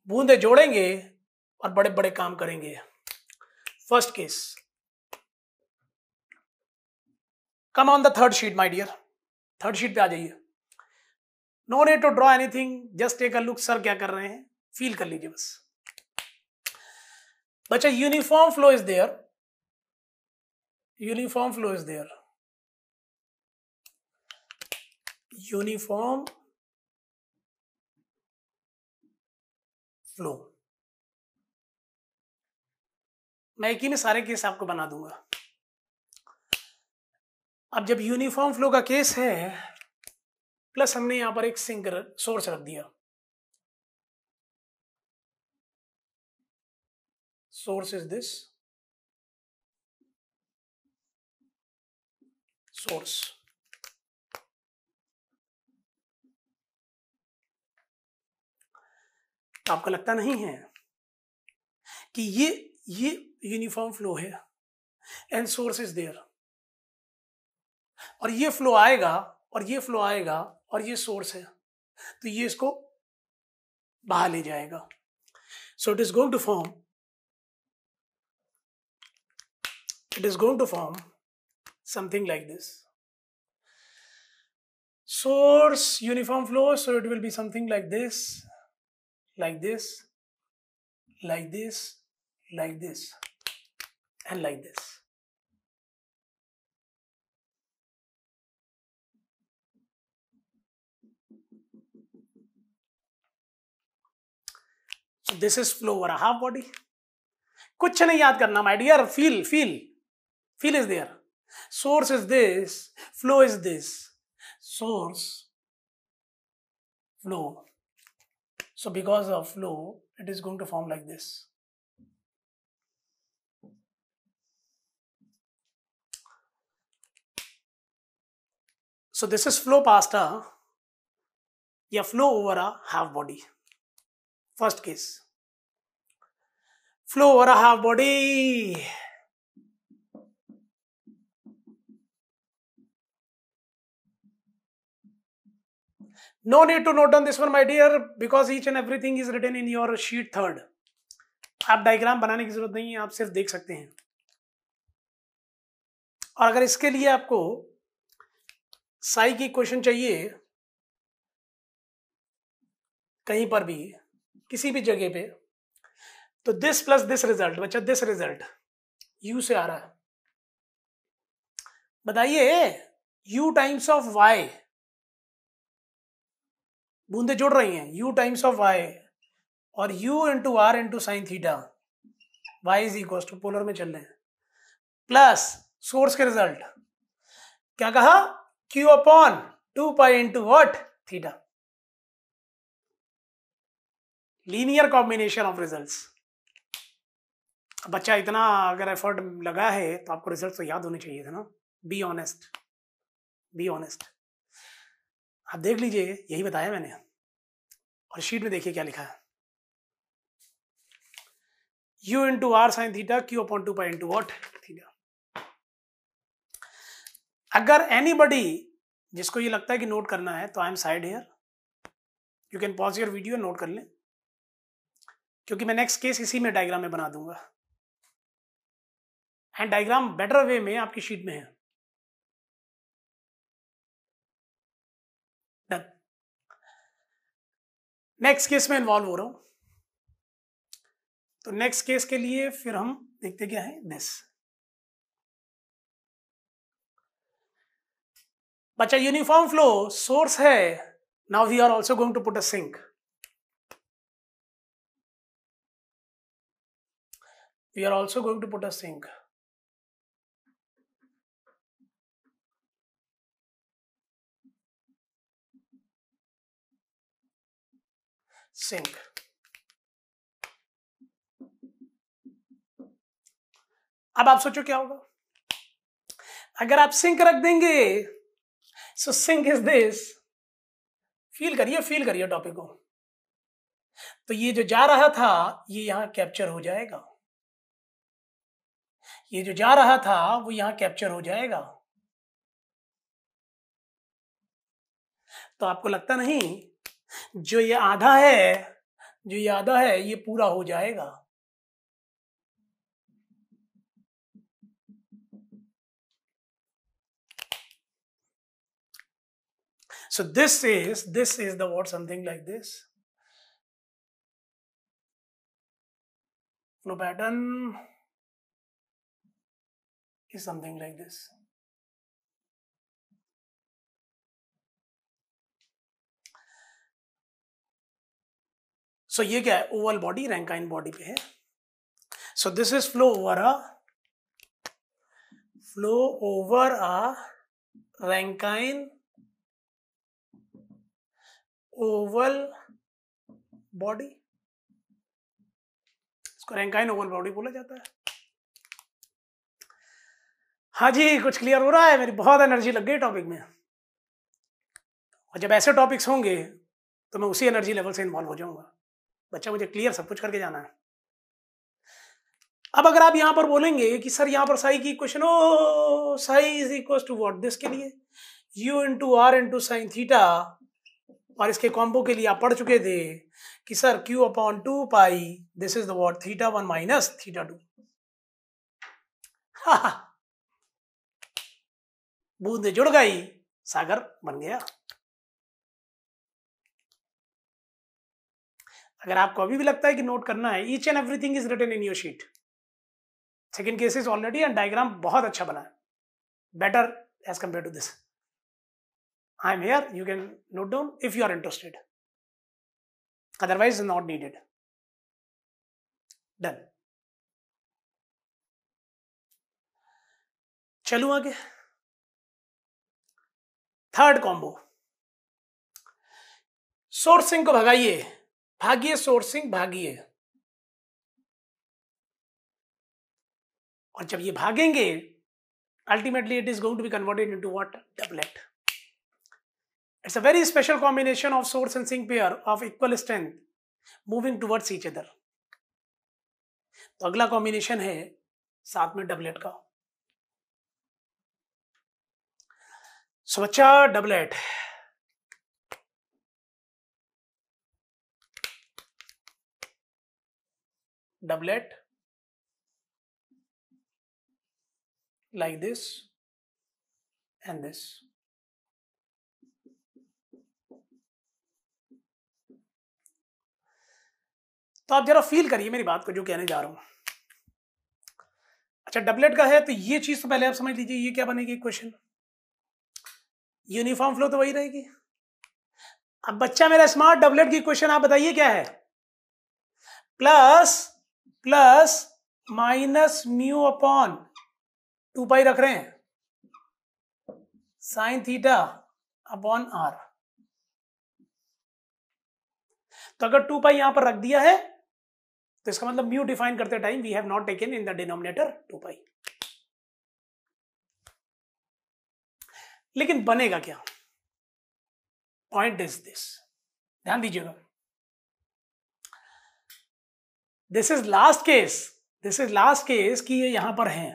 बूंदे जोड़ेंगे और बड़े बड़े काम करेंगे। First case, come on the third sheet my dear, third sheet पे आ जाइए। No need to draw anything, just take a look sir क्या कर रहे हैं, फील कर लीजिए बस। बच्चा uniform flow is there, uniform flow is there, uniform flow. मैं एक ही में सारे केस आपको बना दूंगा। अब जब यूनिफॉर्म फ्लो का केस है, प्लस हमने यहां पर एक सिंक सोर्स रख दिया, सोर्स इज दिस सोर्स। आपको लगता नहीं है कि ये यूनिफॉर्म फ्लो है एंड सोर्स इज देयर, और ये फ्लो आएगा और ये फ्लो आएगा और ये सोर्स है, तो ये इसको बाहर ले जाएगा. So it is going to form something like this. Source uniform flow, so it will be something like this, like this, like this, like this, and like this. So this is flow over a half body. कुछ नहीं याद करना my dear, feel is there. Source is this, flow is this. Source, flow. So because of flow, it is going to form like this. So this is flow past a, या flow over a half body. First case. Flow over a half body. No need to note down this one, my dear, because each and everything is written in your sheet 3rd. आप diagram बनाने की जरूरत नहीं है, आप सिर्फ देख सकते हैं. और अगर इसके लिए आपको साई की क्वेश्चन चाहिए कहीं पर भी किसी भी जगह पे, तो दिस प्लस दिस रिजल्ट, बच्चा दिस रिजल्ट यू से आ रहा है. बताइए u टाइम्स ऑफ y, बूंदे जुड़ रही हैं, u टाइम्स ऑफ y और u into r into sine theta, y is equal to, polar में चल रहे हैं, प्लस सोर्स के रिजल्ट क्या कहा, q upon 2 pi into what, theta. Linear combination of results. बच्चा इतना अगर एफर्ट लगा है तो आपको रिजल्ट तो याद होने चाहिए थे ना. Be honest, be honest. आप देख लीजिए, यही बताया मैंने, और शीट में देखिए क्या लिखा है, u into r sine theta, q upon 2 pi into what, theta. अगर एनीबडी जिसको ये लगता है कि नोट करना है, तो I am side here, you can pause your video, note कर लें, क्योंकि मैं नेक्स्ट केस इसी में डायग्राम में बना दूंगा, एंड डायग्राम बेटर वे में आपकी शीट में है. डन. नेक्स्ट केस में इन्वॉल्व हो रहा हूं, तो नेक्स्ट केस के लिए फिर हम देखते क्या है. दिस बच्चा यूनिफॉर्म फ्लो, सोर्स है. Now we are also going to put a sink. We are also going to put a sink. Sink. अब आप सोचो क्या होगा अगर आप सिंक रख देंगे. सो सिंक इज दिस. फील करिए टॉपिक को. तो ये जो जा रहा था ये यहां कैप्चर हो जाएगा, ये जो जा रहा था वो यहां कैप्चर हो जाएगा. तो आपको लगता नहीं जो ये आधा है ये पूरा हो जाएगा. So this is the what, something like this. Flow pattern is something like this. So ये क्या है, ओवल बॉडी, रैंकाइन बॉडी पे है. So this is flow over a Rankine Oval body. इसको रैंकाइन ओवल बॉडी बोला जाता है. हाँ जी, कुछ क्लियर हो रहा है. मेरी बहुत एनर्जी लग गई टॉपिक में, और जब ऐसे टॉपिक्स होंगे तो मैं उसी एनर्जी लेवल से इन्वॉल्व हो जाऊंगा. बच्चा मुझे क्लियर सब कुछ करके जाना है. अब अगर आप यहां पर बोलेंगे कि सर यहां पर साई की equation, oh psi is equal to what, this के लिए u into r into sine theta, और इसके कॉम्बो के लिए आप पढ़ चुके थे कि sir q upon 2 pi, this is the what theta 1 minus theta 2। बूंद जुड़ गई, सागर बन गया। अगर आपको अभी भी लगता है कि नोट करना है, each and everything is written in your sheet. Second case is already, and diagram बहुत अच्छा बना है, better as compare to this. I am here, you can note down if you are interested, otherwise not needed. Done. चलूं आगे। Third combo, sourcing को भगाइए, भागिए sourcing भागिए, और जब ये भागेंगे ultimately it is going to be converted into what? Doublet. It's a very special combination of source and sink pair of equal strength moving towards each other. तो अगला combination है साथ में डबलेट का। सो बच्चा doublet, doublet like this and this. तो आप जरा फील करिए मेरी बात को जो कहने जा रहा हूं। अच्छा, डबलेट का है तो ये चीज तो पहले आप समझ लीजिए, ये क्या बनेगी इक्वेशन, यूनिफॉर्म फ्लो तो वही रहेगी। अब बच्चा मेरा स्मार्ट, डबलेट की इक्वेशन आप बताइए क्या है, plus plus minus mu upon 2 पाई रख रहे हैं साइन थीटा अपॉन आर। तो अगर 2 पाई यहां पर रख दिया है तो इसका मतलब म्यू डिफाइन करते time we have not taken in the denominator 2 pi. लेकिन बनेगा क्या, पॉइंट इज दिस, ध्यान दीजिएगा, this is last case, this is last case कि ये यहां पर है,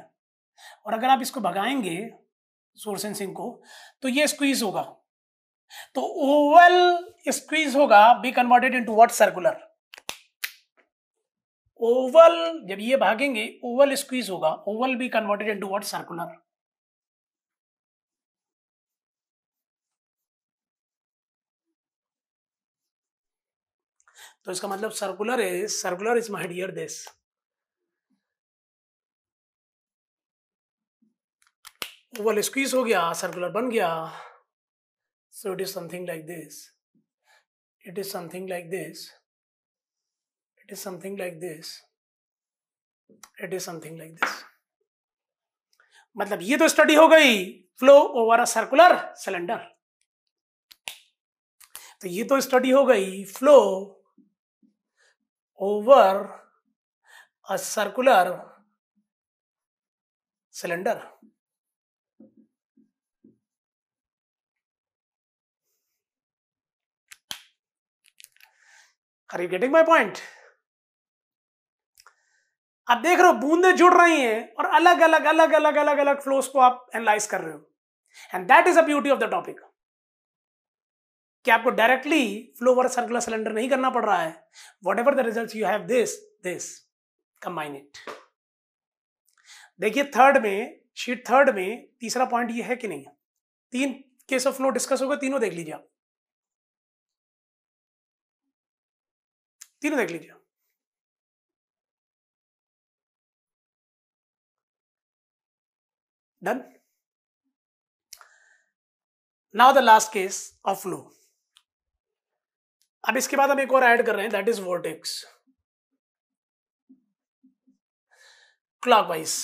और अगर आप इसको भगाएंगे सोर्स एंड सिंक को तो ये स्क्वीज होगा, तो ओवल स्क्वीज होगा, be converted into what, circular. Oval जब ये भागेंगे ओवल स्क्वीज होगा, oval be converted into what, circular. तो इसका मतलब circular is my dear this, oval squeeze हो गया, सर्कुलर बन गया। So it is something like this, it is something like this, it is something like this, it is something like this. मतलब ये तो स्टडी हो गई flow over a circular cylinder, तो ये तो स्टडी हो गई flow over a circular cylinder. Are you getting my point? आप देख रहे हो बूंदें जुड़ रही हैं और अलग अलग अलग अलग अलग अलग फ्लोस को आप एनालाइज कर रहे हो, and that is the beauty of the topic कि आपको directly flow over circular cylinder नहीं करना पड़ रहा है। What ever the result you have this combine it. देखिए थर्ड में, शीट थर्ड में तीसरा पॉइंट ये है कि नहीं, 3 केस ऑफ फ्लो डिस्कस होगा, तीनों देख लीजिए आप, तीनों देख लीजिए। Done. Now the last case of flow. अब इसके बाद हम एक और ऐड कर रहे हैं, दैट इज वोर्टेक्स क्लॉकवाइज।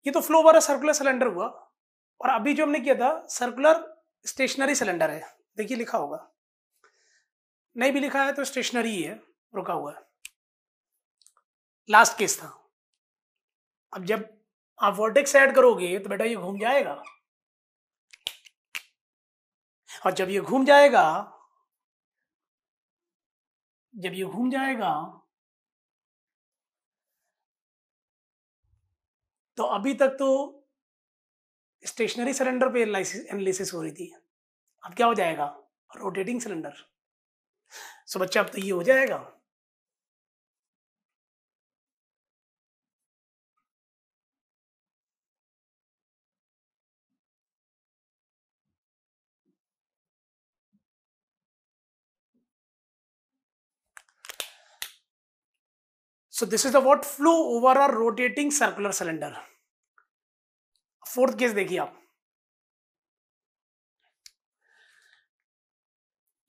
ये तो फ्लो ओवर सर्कुलर सिलेंडर हुआ, और अभी जो हमने किया था सर्कुलर स्टेशनरी सिलेंडर है, देखिए लिखा होगा, नहीं भी लिखा है तो स्टेशनरी ही है, रुका हुआ है, लास्ट केस था। अब जब आप वर्टेक्स ऐड करोगे तो बेटा ये घूम जाएगा, और जब ये घूम जाएगा, जब ये घूम जाएगा तो अभी तक तो स्टेशनरी सिलेंडर पे एनालिसिस हो रही थी, अब क्या हो जाएगा, रोटेटिंग सिलेंडर। सो बच्चा अब तो ये हो जाएगा। So this is the what flow over a rotating circular cylinder. Fourth case देखिए आप,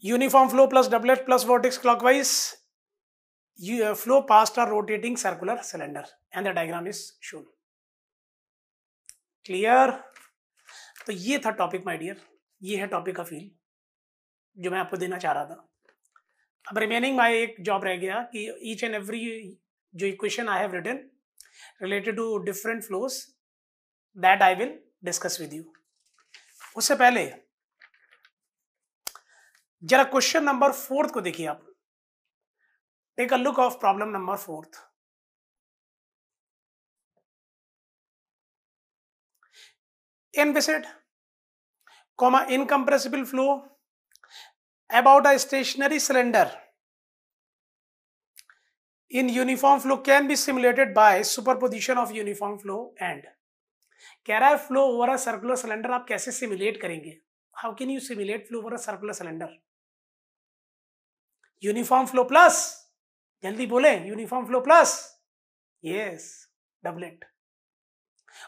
uniform flow plus doublet plus vortex clockwise flow past a rotating circular cylinder and the diagram is shown. Clear? तो ये था topic my dear, ये है topic का feel जो मैं आपको देना चाह रहा था। अब रिमेनिंग माय एक जॉब रह गया कि ईच एंड एवरी जो equation I have written related to different flows that I will discuss with you. उससे पहले जरा क्वेश्चन नंबर 4 को देखिए आप, take a look of problem number 4। In viscid, comma incompressible flow about a stationary cylinder in uniform flow can be simulated by superposition of uniform flow and कह रहा है flow over a circular cylinder आप कैसे simulate करेंगे, how can you simulate flow over a circular cylinder, uniform flow plus, जल्दी बोले, uniform flow plus, yes doublet.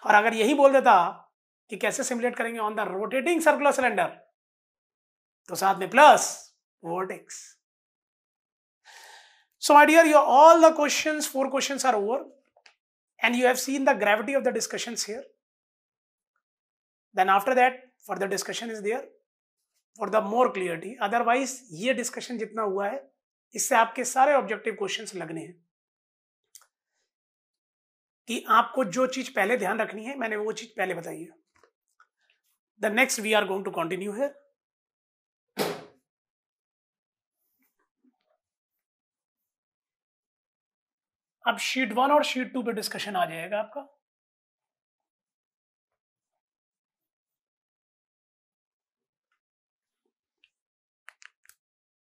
और अगर यही बोल देता कि कैसे सिमुलेट करेंगे on the rotating circular cylinder तो साथ में plus vortex. So my dear, all the questions, 4 questions are over and you have seen the gravity of the discussions here. Then after that further discussion is there for the more clarity. Otherwise ये discussion जितना हुआ है इससे आपके सारे objective questions लगने हैं कि आपको जो चीज पहले ध्यान रखनी है मैंने वो चीज पहले बताई है। The next we are going to continue here. अब शीट 1 और शीट 2 पे डिस्कशन आ जाएगा आपका।